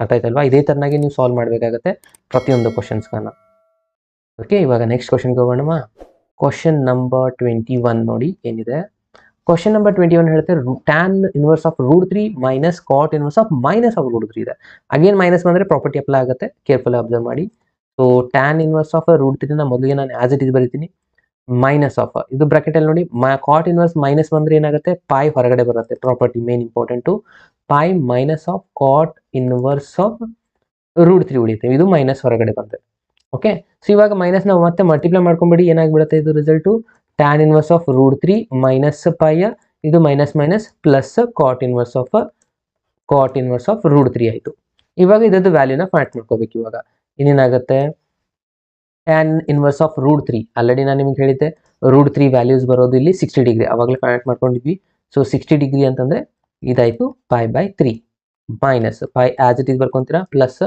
ಅರ್ಥ ಆಯ್ತಲ್ವಾ? ಇದೇ ಥರನಾಗಿ ನೀವು ಸಾಲ್ವ್ ಮಾಡಬೇಕಾಗತ್ತೆ ಪ್ರತಿಯೊಂದು ಕ್ವಶನ್ಸ್ಗಳನ್ನ. ಓಕೆ, ಇವಾಗ ನೆಕ್ಸ್ಟ್ ಕ್ವಶನ್ಗೆ ಹೋಗೋಣ. ಕ್ವಶನ್ ನಂಬರ್ 21 ನೋಡಿ ಏನಿದೆ. ಕ್ವಶನ್ ನಂಬರ್ 21 ಹೇಳ್ತಾರೆ tan inverse of √3 minus cot inverse of -√3 ಇದೆ. ಅಗೇನ್ ಮೈನಸ್ ಬಂದರೆ ಪ್ರಾಪರ್ಟಿ ಅಪ್ಲೈ ಆಗುತ್ತೆ, ಕೇರ್ಫುಲ್ ಅಬ್ಸರ್ವ್ ಮಾಡಿ. ಸೊ ಟ್ಯಾನ್ ಇನ್ವರ್ಸ್ ಆಫ್ √3ನ ಮೊದಲಿಗೆ ನಾನು ಆಸ್ ಇಟ್ ಇಸ್ ಬರೀತೀನಿ, ಮೈನಸ್ ಆಫ್ ಇದು ಬ್ರಾಕೆಟಲ್ಲಿ ನೋಡಿ. ಕಾಟ್ ಇನ್ವರ್ಸ್ ಮೈನಸ್ ಬಂದರೆ ಏನಾಗುತ್ತೆ? ಪೈ ಹೊರಗಡೆ ಬರುತ್ತೆ. Property main important. Pi minus of cot inverse of √3 ಉಳಿಯುತ್ತೆ. ಇದು ಮೈನಸ್ ಹೊರಗಡೆ ಬಂದರೆ. ಓಕೆ, ಸೊ ಇವಾಗ ಮೈನಸ್ ನಾವು ಮತ್ತೆ ಮಲ್ಟಿಪ್ಲೈ ಮಾಡ್ಕೊಂಬಿಡಿ. ಏನಾಗ್ಬಿಡುತ್ತೆ ಇದು result? Tan inverse of √3 minus pi, ಇದು minus minus plus cot inverse of √3 ಆಯಿತು. ಇವಾಗ ಇದರದ್ದು ವ್ಯಾಲ್ಯೂನ ಫೈಂಡ್ ಮಾಡ್ಕೋಬೇಕು. ಇವಾಗ ಇನ್ನೇನಾಗುತ್ತೆ? ಟ್ಯಾನ್ ಇನ್ವರ್ಸ್ ಆಫ್ √3 ಆಲ್ರೆಡಿ ನಾನು ನಿಮ್ಗೆ ಹೇಳಿದ್ದೆ, √3 ವ್ಯಾಲ್ಯೂಸ್ ಬರೋದು ಇಲ್ಲಿ 60 ಡಿಗ್ರಿ. ಅವಾಗಲೇ ಫೈಂಡ್ ಮಾಡ್ಕೊಂಡಿದ್ವಿ. ಸೊ 60 ಡಿಗ್ರಿ ಅಂತಂದರೆ ಇದಾಯಿತು π/3 minus pi as it is ಬರ್ಕೊತೀರಾ, plus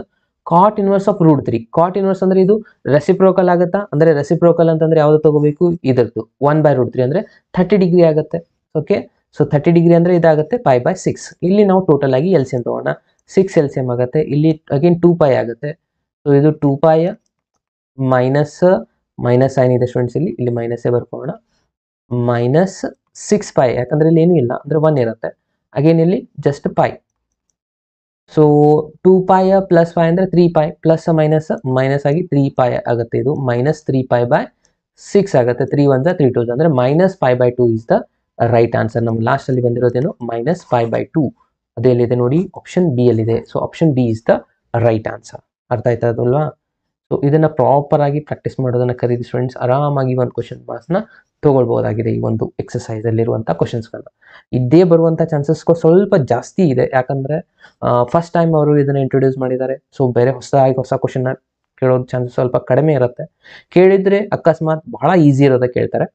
cot inverse of √3. Cot inverse ಅಂದರೆ ಇದು ರೆಸಿಪ್ರೋಕಲ್ ಆಗುತ್ತಾ? ಅಂದರೆ ರೆಸಿಪ್ರೋಕಲ್ ಅಂತಂದರೆ ಯಾವುದು ತಗೋಬೇಕು? ಇದರದ್ದು 1/√3 ಅಂದರೆ 30 ಡಿಗ್ರಿ ಆಗುತ್ತೆ. ಓಕೆ, ಸೊ 30 ಡಿಗ್ರಿ ಅಂದರೆ ಇದಾಗುತ್ತೆ π/6. ಇಲ್ಲಿ ನಾವು ಟೋಟಲ್ ಆಗಿ LCM ತಗೋಣ. 6 LCM ಆಗುತ್ತೆ. ಇಲ್ಲಿ ಅಗೇನ್ 2π ಆಗುತ್ತೆ. ಸೊ ಇದು 2π ಮೈನಸ್ ಸೈನ್ ಇದೆ ಸ್ಟೂಡೆಂಟ್ಸ್, ಇಲ್ಲಿ ಮೈನಸ್ಸೇ ಬರ್ಕೋಣ. ಮೈನಸ್ 6π, ಯಾಕಂದರೆ ಇಲ್ಲಿ ಏನೂ ಇಲ್ಲ, ಅಂದರೆ 1 ಇರುತ್ತೆ. ಅಗೇನ್ ಇಲ್ಲಿ ಜಸ್ಟ್ ಪೈ. ಸೊ 2π + π ಅಂದರೆ 3π, ಪ್ಲಸ್ ಮೈನಸ್ ಆಗಿ 3π ಆಗುತ್ತೆ. ಇದು ಮೈನಸ್ 3π/6 ಆಗುತ್ತೆ. 3 1 3 2 ಅಂದರೆ minus π/2 is the right answer. ನಮ್ಗೆ ಲಾಸ್ಟಲ್ಲಿ ಬಂದಿರೋದೇನು? ಮೈನಸ್ π/2. ಅದು ಎಲ್ಲಿದೆ ನೋಡಿ? ಆಪ್ಷನ್ ಬಿ ಅಲ್ಲಿದೆ. So option B is the right answer. ಅರ್ಥ ಆಯ್ತಾ ಅದಲ್ವಾ? ಸೊ ಇದನ್ನು ಪ್ರಾಪರಾಗಿ ಪ್ರಾಕ್ಟೀಸ್ ಮಾಡೋದನ್ನು ಕರೀರಿ ಸ್ಟೂಡೆಂಟ್ಸ್. ಆರಾಮಾಗಿ ಒಂದು ಕ್ವಶನ್ ಮಾರ್ಕ್ಸ್ನ ತೊಗೊಳ್ಬೋದಾಗಿದೆ ಈ ಒಂದು ಎಕ್ಸಸೈಸಲ್ಲಿರುವಂಥ ಕ್ವಶನ್ಸ್ಗಳನ್ನ. ಇದೇ ಬರುವಂಥ ಚಾನ್ಸಸ್ಗಳು ಸ್ವಲ್ಪ ಜಾಸ್ತಿ ಇದೆ, ಯಾಕಂದರೆ ಫಸ್ಟ್ ಟೈಮ್ ಅವರು ಇದನ್ನು ಇಂಟ್ರೊಡ್ಯೂಸ್ ಮಾಡಿದ್ದಾರೆ. ಸೊ ಬೇರೆ ಹೊಸ ಕ್ವಶನ್ನ ಕೇಳೋದು ಚಾನ್ಸಸ್ ಸ್ವಲ್ಪ ಕಡಿಮೆ ಇರುತ್ತೆ. ಕೇಳಿದರೆ ಅಕಸ್ಮಾತ್ ಬಹಳ ಈಸಿ ಇರೋದೇ ಕೇಳ್ತಾರೆ,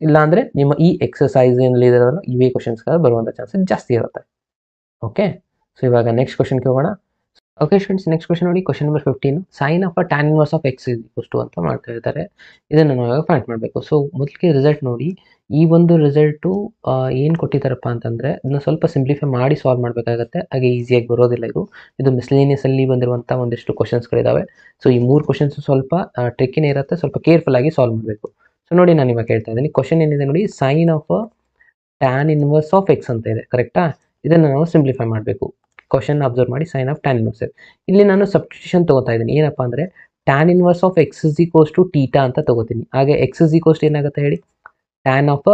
ಇಲ್ಲಾಂದರೆ ನಿಮ್ಮ ಈ ಎಕ್ಸಸೈಸಲ್ಲಿ ಇರೋದ್ರಲ್ಲ ಇವೇ ಕ್ವಶನ್ಸ್ಗಳು ಬರುವಂಥ ಚಾನ್ಸಸ್ ಜಾಸ್ತಿ ಇರುತ್ತೆ. ಓಕೆ, ಸೊ ಇವಾಗ ನೆಕ್ಸ್ಟ್ ಕ್ವಶನ್ಗೆ ಹೋಗೋಣ. ಓಕೆ ಸ್ಟೂಡೆಂಟ್ಸ್, ನೆಕ್ಸ್ಟ್ ಕ್ವಶನ್ ನೋಡಿ. Question number 15 sine of tan inverse of x = ಅಂತ ಮಾಡ್ತಾ ಇದ್ದಾರೆ. ಇದನ್ನು ನಾವು ಇವಾಗ ಫೈಂಡ್ ಮಾಡಬೇಕು. ಸೊ ಮೊದಲಿಗೆ ರಿಸಲ್ಟ್ ನೋಡಿ. ಈ ಒಂದು ರಿಸಲ್ಟು ಏನು ಕೊಟ್ಟಿದ್ದಾರಪ್ಪ ಅಂತಂದರೆ ಇದನ್ನು ಸ್ವಲ್ಪ ಸಿಂಪ್ಲಿಫೈ ಮಾಡಿ ಸಾಲ್ವ್ ಮಾಡಬೇಕಾಗತ್ತೆ. ಹಾಗೆ ಈಸಿಯಾಗಿ ಬರೋದಿಲ್ಲ. ಇದು ಮಿಸ್ಲೇನಿಯಸಲ್ಲಿ ಬಂದಿರುವಂಥ ಒಂದಿಷ್ಟು ಕ್ವಶನ್ಸ್ಗಳಿದ್ದಾವೆ. ಸೊ ಈ 3 ಕ್ವಶನ್ಸ್ ಸ್ವಲ್ಪ ಟ್ರಿಕ್ಕಿನೇ ಇರುತ್ತೆ, ಸ್ವಲ್ಪ ಕೇರ್ಫುಲ್ಲಾಗಿ ಸಾಲ್ವ್ ಮಾಡಬೇಕು. ಸೊ ನೋಡಿ, ನಾನು ಇವಾಗ ಹೇಳ್ತಾ ಇದ್ದೀನಿ. ಕ್ವಶನ್ ಏನಿದೆ ನೋಡಿ, sine of tan inverse of x ಅಂತ ಇದೆ. ಕರೆಕ್ಟಾ? ಇದನ್ನು ನಾವು ಸಿಂಪ್ಲಿಫೈ ಮಾಡಬೇಕು. ಕ್ವಶನ್ ಅಬ್ಸರ್ವ್ ಮಾಡಿ. ಸೈನ್ ಆಫ್ ಟ್ಯಾನ್ ಇನ್ವರ್ಸ್ ಇಲ್ಲಿ ನಾನು ಸಬ್ಸ್ಟಿಟ್ಯೂಷನ್ ತೊಗೋತಾ ಇದ್ದೀನಿ. ಏನಪ್ಪ ಅಂದರೆ ಟ್ಯಾನ್ ಇನ್ವರ್ಸ್ ಆಫ್ x = θ ಅಂತ ತೊಗೋತೀನಿ. ಹಾಗೆ x ಏನಾಗುತ್ತೆ ಹೇಳಿ? ಟ್ಯಾನ್ ಆಫ್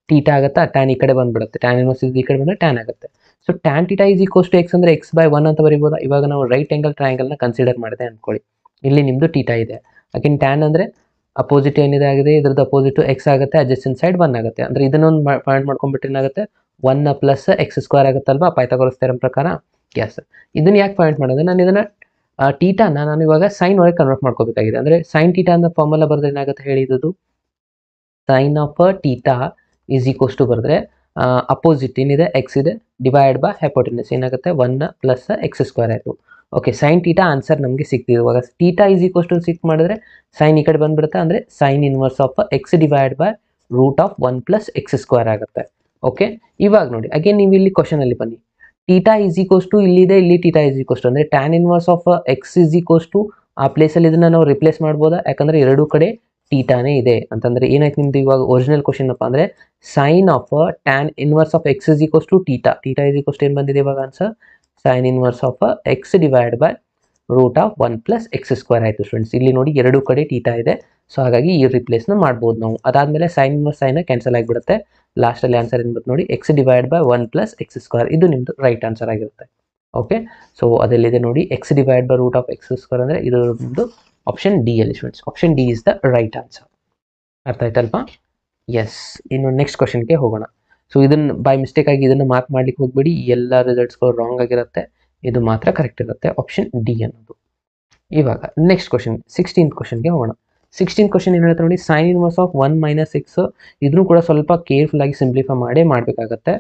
θ ಆಗುತ್ತಾ? ಟ್ಯಾನ್ ಈ ಕಡೆ ಬಂದುಬಿಡುತ್ತೆ. ಟ್ಯಾನ್ ಇನ್ವರ್ಸ್ ಈ ಕಡೆ ಬಂದರೆ ಟ್ಯಾನ್ ಆಗುತ್ತೆ. ಸೊ ಟ್ಯಾನ್ θ = x ಅಂದರೆ x/1 ಅಂತ ಬರಿಬೋದಾ? ಇವಾಗ ನಾವು ರೈಟ್ ಆ್ಯಂಗಲ್ ಟ್ರಯಾಂಗಲ್ನ ಕನ್ಸಿಡರ್ ಮಾಡಿದೆ ಅಂದ್ಕೊಳ್ಳಿ. ಇಲ್ಲಿ ನಿಮ್ಮದು ಟೀಟಾ ಇದೆ. ಅಗೇನ್ ಟ್ಯಾನ್ ಅಂದರೆ ಅಪೋಸಿಟ್ ಏನಿದೆ ಆಗಿದೆ ಇದ್ರದ್ದು ಅಪೋಸಿಟ್ ಎಕ್ಸ್ ಆಗುತ್ತೆ, ಅಡ್ಜಸ್ಟೆಂಟ್ ಸೈಡ್ 1 ಆಗುತ್ತೆ. ಅಂದರೆ ಇದನ್ನೊಂದು ಪಾಯಿಂಟ್ ಮಾಡ್ಕೊಂಡ್ಬಿಟ್ರೆ ಏನಾಗುತ್ತೆ 1 ಪ್ಲಸ್ ಎಕ್ಸ್ ಸ್ಕ್ವೇರ್ ಆಗುತ್ತಲ್ವಾ ಪೈಥಾಗೋರಸ್ ಥಿಯರಮ್ ಪ್ರಕಾರ. ಎಸ್, ಇದನ್ನು ಯಾಕೆ ಪಾಯಿಂಟ್ ಮಾಡೋದು, ನಾನು ಇದನ್ನು ಟೀಟಾನ ನಾನು ಇವಾಗ ಸೈನ್ ಒಳಗೆ ಕನ್ವರ್ಟ್ ಮಾಡ್ಕೋಬೇಕಾಗಿದೆ. ಅಂದರೆ ಸೈನ್ ಟೀಟಾ ಅಂತ ಫಾರ್ಮುಲಾ ಬರೆದ್ರೆ ಏನಾಗುತ್ತೆ ಹೇಳಿದ್ದು, sine of theta is equals to ಬರೆದ್ರೆ ಅಪೋಸಿಟ್ ಏನಿದೆ ಎಕ್ಸ್ ಇದೆ ಡಿವೈಡ್ ಬೈ ಹೈಪೋಟೆನಸ್ ಏನಾಗುತ್ತೆ 1 ಪ್ಲಸ್ ಎಕ್ಸ್ ಸ್ಕ್ವೇರ್ ಆಯಿತು. ಓಕೆ, ಸೈನ್ ಟೀಟಾ ಆನ್ಸರ್ ನಮಗೆ ಸಿಕ್ತಿದೆ. ಇವಾಗ ಟೀಟಾ ಈಸ್ ಈಕ್ವಲ್ಸ್ ಟು ಸಿಕ್ ಮಾಡಿದ್ರೆ ಸೈನ್ ಈ ಕಡೆ ಬಂದ್ಬಿಡುತ್ತೆ, ಅಂದರೆ sine inverse of X divide by root of 1 plus X square ಆಗುತ್ತೆ. ಓಕೆ, ಇವಾಗ ನೋಡಿ ಅಗೇನ್ ನೀವು ಇಲ್ಲಿ ಕ್ವಶನಲ್ಲಿ ಬನ್ನಿ, ಟೀಟಾ ಈಸ್ ಈಕ್ವಲ್ಸ್ ಟು ಇಲ್ಲಿದೆ, ಇಲ್ಲಿ ಟೀಟಾ ಈಸ್ ಈಕ್ವಲ್ಸ್ ಟು ಅಂದರೆ tan inverse of X is equals to ಆ ಪ್ಲೇಸಲ್ಲಿ ಇದನ್ನು ನಾವು ರಿಪ್ಲೇಸ್ ಮಾಡ್ಬೋದಾ, ಯಾಕಂದರೆ ಎರಡೂ ಕಡೆ ಟೀಟಾನೇ ಇದೆ ಅಂತಂದರೆ ಏನಾಯ್ತು ನಿಮ್ದು ಇವಾಗ ಒರಿಜಿನಲ್ ಕ್ವಶನ್ ಅಪ್ಪ ಅಂದರೆ sine of tan inverse of X is equals to theta. Theta is equals to ಏನು ಬಂದಿದೆ ಇವಾಗ answer, sine inverse of X divide by root of 1 plus X square ಆಯಿತು ಸ್ಟೂಡೆಂಟ್ಸ್. ಇಲ್ಲಿ ನೋಡಿ ಎರಡೂ ಕಡೆ ಟೀಟಾ ಇದೆ, ಸೊ ಹಾಗಾಗಿ ಈ ರಿಪ್ಲೇಸ್ನ ಮಾಡ್ಬೋದು ನಾವು. ಅದಾದಮೇಲೆ ಸೈನ್ ಇನ್ವರ್ಸ್ ಸೈನ್ ಕ್ಯಾನ್ಸಲ್ ಆಗಿಬಿಡುತ್ತೆ, ಲಾಸ್ಟಲ್ಲಿ ಆನ್ಸರ್ ಏನು ಬರುತ್ತೆ ನೋಡಿ X divide by 1 plus X square, ಇದು ನಿಮ್ಮದು ರೈಟ್ ಆನ್ಸರ್ ಆಗಿರುತ್ತೆ. ಓಕೆ, ಸೊ ಅದೆಲ್ಲಿದೆ ನೋಡಿ X divide by root of X square ಅಂದರೆ ಇದು ನಿಮ್ಮದು ಆಪ್ಷನ್ ಡಿ ಅಲ್ಲಿ students. Option D is the right answer. ಅರ್ಥ ಆಯ್ತಲ್ವಾ? ಎಸ್, ಇನ್ನು ನೆಕ್ಸ್ಟ್ ಕ್ವಶನ್ಗೆ ಹೋಗೋಣ. ಸೊ ಇದನ್ನು ಬೈ ಮಿಸ್ಟೇಕ್ ಆಗಿ ಇದನ್ನು ಮಾರ್ಕ್ ಮಾಡ್ಲಿಕ್ಕೆ ಹೋಗ್ಬೇಡಿ, ಎಲ್ಲ ರಿಸಲ್ಟ್ಸ್ಗಳು ರಾಂಗ್ ಆಗಿರುತ್ತೆ, ಇದು ಮಾತ್ರ ಕರೆಕ್ಟ್ ಇರುತ್ತೆ, ಆಪ್ಷನ್ ಡಿ ಅನ್ನೋದು. ಇವಾಗ ನೆಕ್ಸ್ಟ್ ಕ್ವಶನ್ 16th ಕ್ವಶನ್ಗೆ ಹೋಗೋಣ. 16th ಕ್ವಶನ್ ಏನು ಹೇಳ್ತಾರೆ ನೋಡಿ, sign inverse of 1 minus X, ಇದನ್ನು ಕೂಡ ಸ್ವಲ್ಪ ಕೇರ್ಫುಲ್ ಆಗಿ ಸಿಂಪ್ಲಿಫೈ ಮಾಡಬೇಕಾಗತ್ತೆ.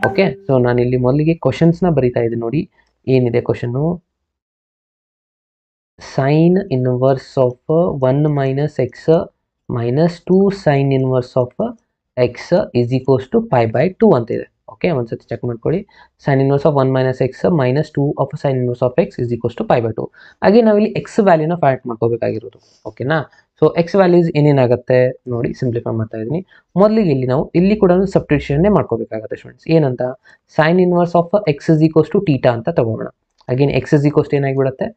ಓಕೆ, ಸೊ ನಾನು ಇಲ್ಲಿ ಮೊದಲಿಗೆ ಕ್ವಶನ್ಸ್ನ ಬರಿತಾ ಇದ್ದೀನಿ ನೋಡಿ. ಏನಿದೆ question, sine inverse of 1 minus X minus 2 sine inverse of X is equals to pi by 2 ಅಂತ ಇದೆ. ಓಕೆ, ಒಂದ್ಸತಿ ಚೆಕ್ ಮಾಡ್ಕೊಳ್ಳಿ. Sine inverse of 1 minus X minus 2 of sine inverse of X is equals to pi by 2. ಹಾಗೆ ನಾವಿಲ್ಲಿ X ವ್ಯಾಲ್ಯೂನ find ಮಾಡ್ಕೋಬೇಕಾಗಿರೋದು. ಓಕೆನಾ, so X values ಏನೇನಾಗುತ್ತೆ ನೋಡಿ, simplify ಮಾಡ್ತಾ ಇದ್ದೀನಿ. ಮೊದಲಿಗೆ ಇಲ್ಲಿ ಕೂಡ ಸಬ್ಸ್ಟಿಟ್ಯೂಷನ್ನೇ ಮಾಡ್ಕೋಬೇಕಾಗುತ್ತೆ ಸ್ಟೂಡೆಂಟ್ಸ್. ಏನಂತ, sine inverse of X is equals to theta ಅಂತ ತಗೋಣ. Again X is equals to ಏನಾಗಿಬಿಡುತ್ತೆ,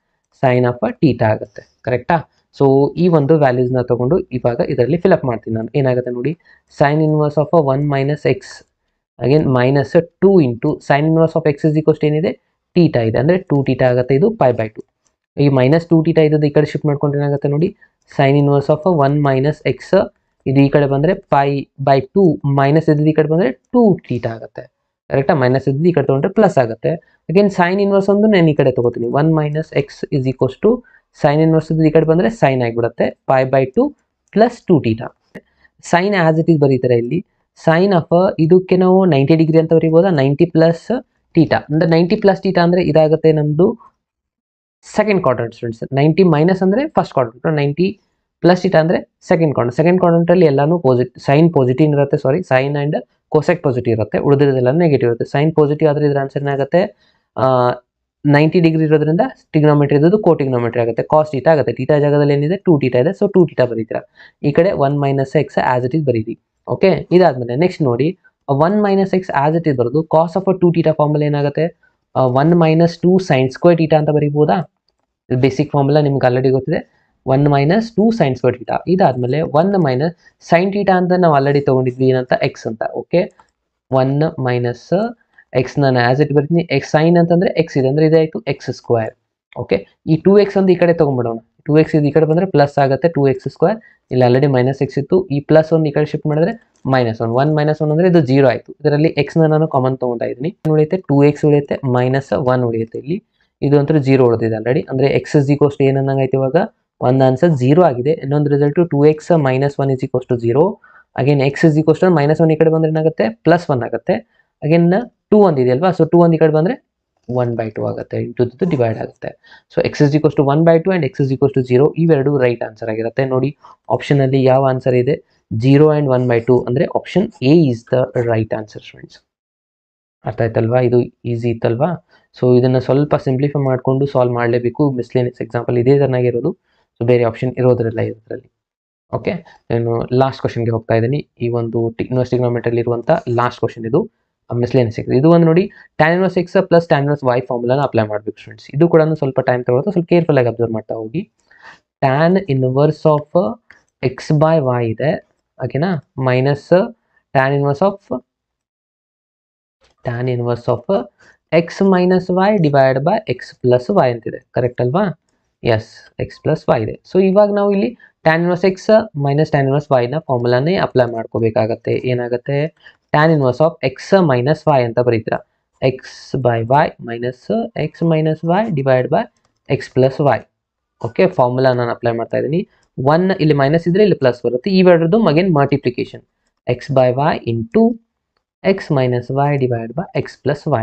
ಸೈನ್ ಆಫ್ ಟೀಟಾ ಆಗುತ್ತೆ. ಕರೆಕ್ಟಾ? ಸೊ ಈ ಒಂದು ವ್ಯಾಲ್ಯೂಸ್ನ ತಗೊಂಡು ಇವಾಗ ಇದರಲ್ಲಿ ಫಿಲಪ್ ಮಾಡ್ತೀನಿ ನಾನು. ಏನಾಗುತ್ತೆ ನೋಡಿ, sign inverse of 1 minus X again minus 2 into sine inverse of X is equals ಏನಿದೆ ಟೀಟಾ ಇದೆ, ಅಂದರೆ 2 ಟೀಟಾ ಆಗುತ್ತೆ, ಇದು ಪೈ ಬೈ 2. ಈ ಮೈನಸ್ 2 ಟೀಟಾ ಇದ್ದದ್ದು ಈ ಕಡೆ ಶಿಫ್ಟ್ ಮಾಡ್ಕೊಂಡ್ರೆ ಏನಾಗುತ್ತೆ ನೋಡಿ, sign inverse of 1 minus X ಇದು ಈ ಕಡೆ ಬಂದರೆ ಪೈ ಬೈ 2 ಮೈನಸ್ ಇದ್ದದ್ದು ಈ ಕಡೆ ಬಂದರೆ 2 ಟೀಟಾ ಆಗುತ್ತೆ. ಕರೆಕ್ಟಾ? ಮೈನಸ್ ಇದ್ದದ್ದು ಈ ಕಡೆ ತೊಗೊಂಡ್ರೆ ಪ್ಲಸ್ ಆಗುತ್ತೆ. ಅಗೇನ್ ಸೈನ್ ಇನ್ವರ್ಸ್ ಒಂದು ನಾನು ಈ ಕಡೆ ತೊಗೋತೀನಿ, 1 minus X is equals to sine inverse ಈ ಕಡೆ ಬಂದರೆ ಸೈನ್ ಆಗಿಬಿಡುತ್ತೆ, pi by 2 plus 2 theta. Sine as it is ಬರೀತಾರೆ ಇಲ್ಲಿ. ಸೈನ್ ಆಫ್ ಇದಕ್ಕೆ ನಾವು 90 ಡಿಗ್ರಿ ಅಂತ ಬರೀಬೋದಾ, 90 ಪ್ಲಸ್ ಟೀಟಾ ಅಂದರೆ 90 ಪ್ಲಸ್ ಟೀಟಾ ಅಂದರೆ ಇದಾಗುತ್ತೆ ನಮ್ಮದು ಸೆಕೆಂಡ್ ಕ್ವಾಡ್ರಂಟ್ ಸ್ಟೂಡೆಂಟ್ಸ್. 90 ಮೈನಸ್ ಅಂದರೆ ಫಸ್ಟ್ ಕ್ವಾಡ್ರಂಟ್, 90 ಪ್ಲಸ್ ಟೀಟಾ ಅಂದರೆ ಸೆಕೆಂಡ್ ಕ್ವಾಡ್ರಂಟ್. ಸೆಕೆಂಡ್ ಕ್ವಾಡ್ರಂಟಲ್ಲಿ ಎಲ್ಲಾನು ಸೈನ್ ಪಾಸಿಟಿವ್ ಇರುತ್ತೆ, ಸೈನ್ ಆ್ಯಂಡ್ ಕೋಸೆಕ್ ಪಾಸಿಟಿವ್ ಇರುತ್ತೆ, ಉಳಿದಿರೋದೆಲ್ಲ ನೆಗೆಟಿವ್ ಇರುತ್ತೆ. ಸೈನ್ ಪಾಸಿಟಿವ್ ಆದರೆ ಇದರ ಆನ್ಸರ್ ಏನಾಗುತ್ತೆ, 90 ಡಿಗ್ರಿ ಇರೋದ್ರಿಂದ ಟಿಗ್ನೋಮೆಟ್ರಿ ಇರೋದು ಕೋಟಿಗ್ನೋಮೆಟ್ರಿ ಆಗುತ್ತೆ, ಕಾಸ್ ಟೀಟಾ ಆಗುತ್ತೆ. ಟೀಟಾ ಜಾಗದಲ್ಲಿ ಏನಿದೆ 2 ಟೀಟಾ ಇದೆ, ಸೊ 2 ಟೀಟಾ ಬರೀತೀರಾ. ಈ ಕಡೆ 1 minus X as it is ಬರೀರಿ. ಓಕೆ, ಇದಾದ್ಮೇಲೆ ನೆಕ್ಸ್ಟ್ ನೋಡಿ, 1 minus X as it is ಬರೋದು ಕಾಸ್ ಆಫ್ 2 ಟೀಟಾ ಫಾರ್ಮುಲಾ ಏನಾಗುತ್ತೆ, 1 ಮೈನಸ್ 2 ಸೈನ್ ಸ್ಕ್ವೇರ್ ಟೀಟಾ ಅಂತ ಬರೀಬೋದಾ. ಬೇಸಿಕ್ ಫಾರ್ಮುಲಾ ನಿಮ್ಗೆ ಆಲ್ರೆಡಿ ಗೊತ್ತಿದೆ, 1 ಮೈನಸ್ 2 ಸೈನ್ ಸ್ಕ್ವೇರ್ ಟೀಟಾ. ಇದಾದ್ಮೇಲೆ 1 ಮೈನಸ್ ಸೈನ್ ಟೀಟಾ ಅಂತ ನಾವು ಆಲ್ರೆಡಿ ತೊಗೊಂಡಿದ್ವಿ ಏನಂತ, ಎಕ್ಸ್ ಅಂತ. ಓಕೆ, 1 ಮೈನಸ್ ಎಕ್ಸ್ ನಾನು ಆಸ್ ಇಟ್ ಬರ್ತೀನಿ, ಎಕ್ಸ್ ಸೈನ್ ಅಂತಂದರೆ ಎಕ್ಸ್ ಇದೆ ಅಂದರೆ ಇದಾಯಿತು ಎಕ್ಸ್ ಸ್ಕ್ವೇರ್. ಓಕೆ, ಈ 2x ಒಂದು ಈ ಕಡೆ ತೊಗೊಂಡ್ಬಿಡೋಣ, 2x ಇದು ಈ ಕಡೆ ಬಂದರೆ ಪ್ಲಸ್ ಆಗುತ್ತೆ 2x ಸ್ಕ್ವೇರ್. ಇಲ್ಲಿ ಆಲ್ರೆಡಿ ಮೈನಸ್ ಎಕ್ಸ್ ಇತ್ತು, ಈ ಪ್ಲಸ್ ಒಂದು ಈ ಕಡೆ ಶಿಫ್ಟ್ ಮಾಡಿದ್ರೆ -1. 1 ಮೈನಸ್ 1 ಅಂದರೆ ಇದು 0 ಆಯಿತು. ಇದರಲ್ಲಿ ಎಕ್ಸ್ನ ನಾನು ಕಾಮನ್ ತೊಗೊತಾ ಇದ್ದೀನಿ, ಉಳಿಯುತ್ತೆ 2x ಉಳಿಯುತ್ತೆ ಮೈನಸ್ 1 ಉಳಿಯುತ್ತೆ. ಇಲ್ಲಿ ಇದು ಒಂಥರ 0 ಉಳಿದಿದೆ ಆಲ್ರೆಡಿ, ಅಂದರೆ ಎಕ್ಸ್ ಇಸ್ ಈಕ್ವಲ್ಸ್ ಟು ಏನನ್ನಂಗೆ ಆಯ್ತು ಇವಾಗ, ಒಂದು ಆನ್ಸರ್ 0 ಆಗಿದೆ. ಇನ್ನೊಂದು result 2x minus 1 is equals to 0. Again X is equals to minus 1 ಈ ಕಡೆ ಬಂದರೆ ಏನಾಗುತ್ತೆ +1 ಆಗುತ್ತೆ. ಅಗೇನ್ 2 ಒಂದಿದೆ ಅಲ್ವಾ, ಸೊ 2 ಒಂದು ಈ ಕಡೆ ಬಂದರೆ 1/2 ಆಗುತ್ತೆ, ಇಂಟು ಡಿವೈಡ್ ಆಗುತ್ತೆ. So X is equals to 1/2 and X is equals to 0, ಇವೆರಡು ರೈಟ್ ಆನ್ಸರ್ ಆಗಿರುತ್ತೆ. ನೋಡಿ ಆಪ್ಷನಲ್ಲಿ ಯಾವ ಆನ್ಸರ್ ಇದೆ, 0 ಆ್ಯಂಡ್ 1/2 ಅಂದರೆ option A is the right answer students. ಅರ್ಥ ಆಯ್ತಲ್ವಾ? ಇದು ಈಸಿ ಇತ್ತಲ್ವಾ? ಸೊ ಇದನ್ನು ಸ್ವಲ್ಪ ಸಿಂಪ್ಲಿಫೈ ಮಾಡಿಕೊಂಡು ಸಾಲ್ವ್ ಮಾಡಲೇಬೇಕು. ಮಿಸ್ಲೇನಿಯಸ್ ಎಕ್ಸಾಂಪಲ್ ಇದೇ ಥರನಾಗಿರೋದು, ಸೊ ಬೇರೆ ಆಪ್ಷನ್ ಇರೋದ್ರಲ್ಲ ಇದರಲ್ಲಿ. ಓಕೆ, ನಾನು ಲಾಸ್ಟ್ ಕ್ವಶನ್ಗೆ ಹೋಗ್ತಾ ಇದ್ದೀನಿ. ಈ ಒಂದು ಟಿಗ್ನೋಮೆಟ್ರಿಯಲ್ಲಿ ಇರುವಂಥ ಲಾಸ್ಟ್ ಕ್ವಶನ್ ಇದು ಮಿಸ್ಲೇನಿಯಸ್. ಇದು ಒಂದು ನೋಡಿ, tan inverse x plus tan inverse y ಫಾರ್ಮುಲಾನ ಅಪ್ಲೈ ಮಾಡಬೇಕು ಸ್ಟೂಡೆಂಟ್ಸ್. ಇದು ಕೂಡ ಸ್ವಲ್ಪ ಟೈಮ್ ತಗೊಳುತ್ತೆ, ಸ್ವಲ್ಪ ಕೇರ್ಫುಲ್ ಆಗಿ ಅಬ್ಸರ್ವ್ ಮಾಡ್ತಾ ಹೋಗಿ. tan inverse of x by y ಇದೆ, ಓಕೆನಾ, minus tan inverse of x minus y divide by x plus y ಅಂತಿದೆ. ಕರೆಕ್ಟ್ ಅಲ್ವಾ? ಎಸ್ ಎಕ್ಸ್ ಪ್ಲಸ್ ವೈ ಇದೆ. ಸೊ ಇವಾಗ ನಾವು ಇಲ್ಲಿ tan inverse x minus tan inverse ವೈನ ಫಾರ್ಮುಲಾನೇ ಅಪ್ಲೈ ಮಾಡ್ಕೋಬೇಕಾಗತ್ತೆ. ಏನಾಗುತ್ತೆ, tan inverse of x minus y ಅಂತ ಬರೀತೀರಾ. X by y minus X minus y divide by x plus y. Okay, formula ನಾನು ಅಪ್ಲೈ ಮಾಡ್ತಾ ಇದ್ದೀನಿ. ಒನ್ ಇಲ್ಲಿ ಮೈನಸ್ ಇದ್ರೆ ಇಲ್ಲಿ ಪ್ಲಸ್ ಬರುತ್ತೆ. ಇವೆರಡರದ್ದು again multiplication, x by y into x minus y divide by x plus y.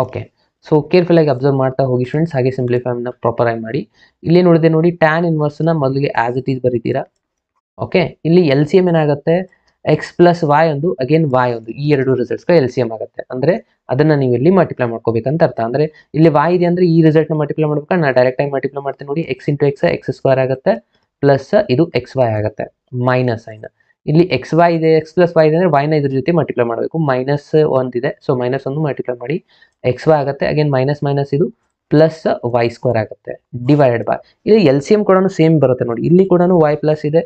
Okay, so careful ಆಗಿ observe ಮಾಡ್ತಾ ಹೋಗಿ ಸ್ಟೂಡೆಂಟ್ಸ್, ಹಾಗೆ ಸಿಂಪ್ಲಿಫೈನ ಪ್ರಾಪರ್ ಆಗಿ ಮಾಡಿ. ಇಲ್ಲಿ ನೋಡಿದೆ ನೋಡಿ, ಟ್ಯಾನ್ ಇನ್ವರ್ಸ್ನ ಮೊದಲಿಗೆ ಆಸ್ ಇಟ್ ಈಸ್ ಬರೀತೀರಾ. ಓಕೆ, ಇಲ್ಲಿ ಎಲ್ ಸಿ ಎಮ್ ಏನಾಗುತ್ತೆ, ಎಕ್ಸ್ ಪ್ಲಸ್ ವೈ ಒಂದು ಅಗೇನ್ ವೈ ಒಂದು, ಈ ಎರಡು ರಿಸಲ್ಟ್ಸ್ಗೆ ಎಲ್ ಸಿ ಎಮ್ ಆಗುತ್ತೆ. ಅಂದರೆ ಅದನ್ನು ನೀವು ಇಲ್ಲಿ ಮಲ್ಟಿಪ್ಲೈ ಮಾಡ್ಕೋಬೇಕಂತ ಅರ್ಥ. ಅಂದರೆ ಇಲ್ಲಿ ವೈ ಇದೆ ಅಂದರೆ ಈ ರಿಸಲ್ಟ್ನ ಮಲ್ಟಿಪ್ಲೈ ಮಾಡ್ಬೇಕಾದ್ರೆ ನಾನು ಡೈರೆಕ್ಟಾಗಿ ಮಲ್ಟಿಪ್ಲೈ ಮಾಡ್ತೀನಿ ನೋಡಿ. X into X X square ಆಗುತ್ತೆ, ಪ್ಲಸ್ ಇದು ಎಕ್ಸ್ ವೈ ಆಗುತ್ತೆ, ಮೈನಸ್ ಸೈನ್. ಇಲ್ಲಿ ಎಕ್ಸ್ ವೈ ಇದೆ, ಎಕ್ಸ್ ಪ್ಲಸ್ ವೈ ಇದೆ ಅಂದರೆ ವೈನ ಇದ್ರ ಜೊತೆ ಮಲ್ಟಿಪ್ಲೈ ಮಾಡಬೇಕು. ಮೈನಸ್ ಒಂದಿದೆ, ಸೊ ಮೈನಸ್ ಒಂದು ಮಲ್ಟಿಪ್ಲೈ ಮಾಡಿ ಎಕ್ಸ್ ವೈ ಆಗುತ್ತೆ. ಅಗೇನ್ ಮೈನಸ್ ಮೈನಸ್ ಇದು ಪ್ಲಸ್ ವೈ ಸ್ಕ್ವೇರ್ ಆಗುತ್ತೆ ಡಿವೈಡೆಡ್ ಬೈ, ಇಲ್ಲಿ ಎಲ್ ಸಿ ಎಮ್ ಕೂಡ ಸೇಮ್ ಬರುತ್ತೆ ನೋಡಿ. ಇಲ್ಲಿ ಕೂಡ ವೈ ಪ್ಲಸ್ ಇದೆ,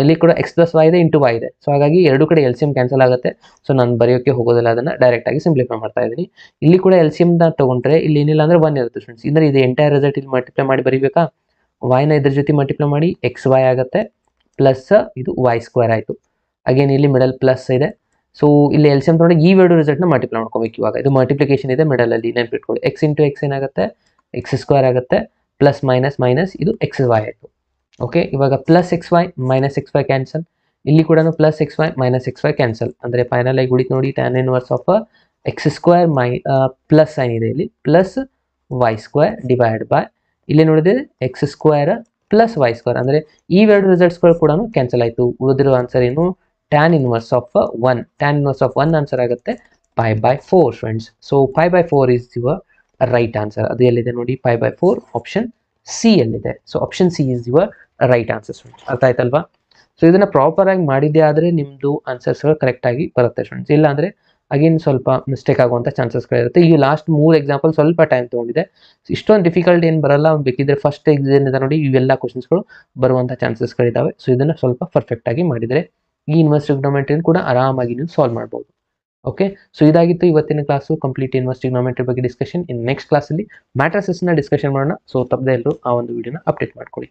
ಇಲ್ಲಿ ಕೂಡ ಎಕ್ಸ್ ಪ್ಲಸ್ ವೈ ಇದೆ ಇಂಟು ವೈ ಇದೆ. ಸೊ ಹಾಗಾಗಿ ಎರಡು ಕಡೆ ಎಲ್ ಸಿ ಎಮ್ ಕ್ಯಾನ್ಸಲ್ ಆಗುತ್ತೆ. ಸೊ ನಾನು ಬರೆಯೋಕ್ಕೆ ಹೋಗೋದಿಲ್ಲ, ಅದನ್ನು ಡೈರೆಕ್ಟಾಗಿ ಸಿಂಪ್ಲಿಫೈ ಮಾಡ್ತಾ ಇದ್ದೀನಿ. ಇಲ್ಲಿ ಕೂಡ ಎಲ್ ಸಿ ಎಮ್ನ ತೊಗೊಂಡ್ರೆ ಇಲ್ಲಿ ಏನಿಲ್ಲ ಅಂದರೆ ಒನ್ ಇರುತ್ತೆ ಸ್ಟೂಡೆಂಟ್ಸ್. ಅಂದರೆ ಇದು ಎಂಟೈರ್ ರಿಸಲ್ಟ್ ಇಲ್ಲಿ ಮಲ್ಟಿಪ್ಲೈ ಮಾಡಿ ಬರೀಬೇಕಾ, ವೈನ ಇದ್ರ ಜೊತೆ ಮಲ್ಟಿಪ್ಲೈ ಮಾಡಿ ಎಕ್ಸ್ ವೈ ಆಗುತ್ತೆ, ಪ್ಲಸ್ ಇದು ವೈ ಸ್ಕ್ವೇರ್ ಆಯಿತು. ಅಗೇನ್ ಇಲ್ಲಿ ಮಿಡಲ್ ಪ್ಲಸ್ ಇದೆ. ಸೊ ಇಲ್ಲಿ ಎಲ್ ಸಿ ಎಮ್ ತೊಗೊಂಡು ಈ ಎರಡು ರಿಸಲ್ಟ್ನ ಮಲ್ಟಿಪ್ಲೈ ಮಾಡ್ಕೋಬೇಕು. ಇವಾಗ ಇದು ಮಲ್ಟಿಪ್ಲಿಕೇಶನ್ ಇದೆ ಮಿಡಲಲ್ಲಿ, ನೆನ್ಪಿಟ್ಕೊಳ್ಳಿ. ಎಕ್ಸ್ ಇಂಟು ಎಕ್ಸ್ ಏನಾಗುತ್ತೆ, ಎಕ್ಸ್ ಸ್ಕ್ವೇರ್ ಆಗುತ್ತೆ, ಪ್ಲಸ್ ಮೈನಸ್ ಮೈನಸ್ ಇದು ಎಕ್ಸ್ ವೈ ಆಯಿತು. ಓಕೆ, ಇವಾಗ plus x y minus x y cancel. ಇಲ್ಲಿ ಕೂಡ plus x y minus x y cancel. ಅಂದರೆ ಫೈನಲ್ ಆಗಿ ಉಳಿತು ನೋಡಿ, tan inverse of X square plus sign ಇದೆ ಇಲ್ಲಿ, plus y square divide by ಇಲ್ಲಿ ನೋಡಿದ್ರೆ x square plus y square. ಅಂದರೆ ಇವೆರಡು ರಿಸಲ್ಟ್ಸ್ಗಳು ಕೂಡ ಕ್ಯಾನ್ಸಲ್ ಆಯಿತು. ಉಳಿದಿರೋ ಆನ್ಸರ್ ಏನು, tan inverse of one. Tan inverse of one answer ಆಗುತ್ತೆ pi by 4 friends. So pi by 4 is your right answer. ಅದು ಎಲ್ಲಿದೆ ನೋಡಿ, ಪೈ ಬೈ 4 ಆಪ್ಷನ್ ಸಿ ಎಲ್ಲಿದೆ. So option C is your right answer students. ಅರ್ಥ ಆಯ್ತಲ್ವಾ? So ಇದನ್ನು proper ಆಗಿ ಮಾಡಿದ್ದೆ ಆದರೆ ನಿಮ್ಮದು ಆನ್ಸರ್ಸ್ಗಳು ಕರೆಕ್ಟಾಗಿ ಬರುತ್ತೆ ಸ್ಟೂಡೆಂಟ್ಸ್. ಇಲ್ಲ ಅಂದರೆ ಅಗೇನ್ ಸ್ವಲ್ಪ ಮಿಸ್ಟೇಕ್ ಆಗುವಂಥ ಚಾನ್ಸಸ್ಗಳಿರುತ್ತೆ. ಈ ಲಾಸ್ಟ್ 3 ಎಕ್ಸಾಂಪಲ್ ಸ್ವಲ್ಪ ಟೈಮ್ ತೊಗೊಂಡಿದೆ. ಇಷ್ಟೊಂದು ಡಿಫಿಕಲ್ಟ್ ಏನು ಬರಲ್ಲ. ಬೇಕಿದ್ರೆ ಫಸ್ಟ್ ಏನಿದೆ ನೋಡಿ, ಇವೆಲ್ಲ ಕ್ವಶನ್ಸ್ಗಳು ಬರುವಂಥ ಚಾನ್ಸಸ್ಗಳಿದ್ದಾವೆ. ಸೊ ಇದನ್ನು ಸ್ವಲ್ಪ ಪರ್ಫೆಕ್ಟಾಗಿ ಮಾಡಿದರೆ ಈ ಇನ್ವರ್ಸ್ ಟ್ರಿಗ್ನೋಮೆಟ್ರಿಯನ್ನು ಕೂಡ ಆರಾಮಾಗಿ ನೀವು ಸಾಲ್ವ್ ಮಾಡ್ಬೋದು. ಓಕೆ, ಸೊ ಇದಾಗಿತ್ತು ಇವತ್ತಿನ ಕ್ಲಾಸು, ಕಂಪ್ಲೀಟ್ ಇನ್ವರ್ಸ್ ಟ್ರಿಗ್ನೋಮೆಟ್ರಿ ಬಗ್ಗೆ ಡಿಸ್ಕಷನ್. ಇನ್ ನೆಕ್ಸ್ಟ್ ಕ್ಲಾಸಲ್ಲಿ ಮ್ಯಾಟ್ರಿಸಸ್ನ ಡಿಸ್ಕಷನ್ ಮಾಡೋಣ. ಸೊ ತಪ್ಪದೆ ಎಲ್ಲರೂ ಆ ಒಂದು ವಿಡಿಯೋನ ಅಪ್ಡೇಟ್ ಮಾಡ್ಕೊಳ್ಳಿ.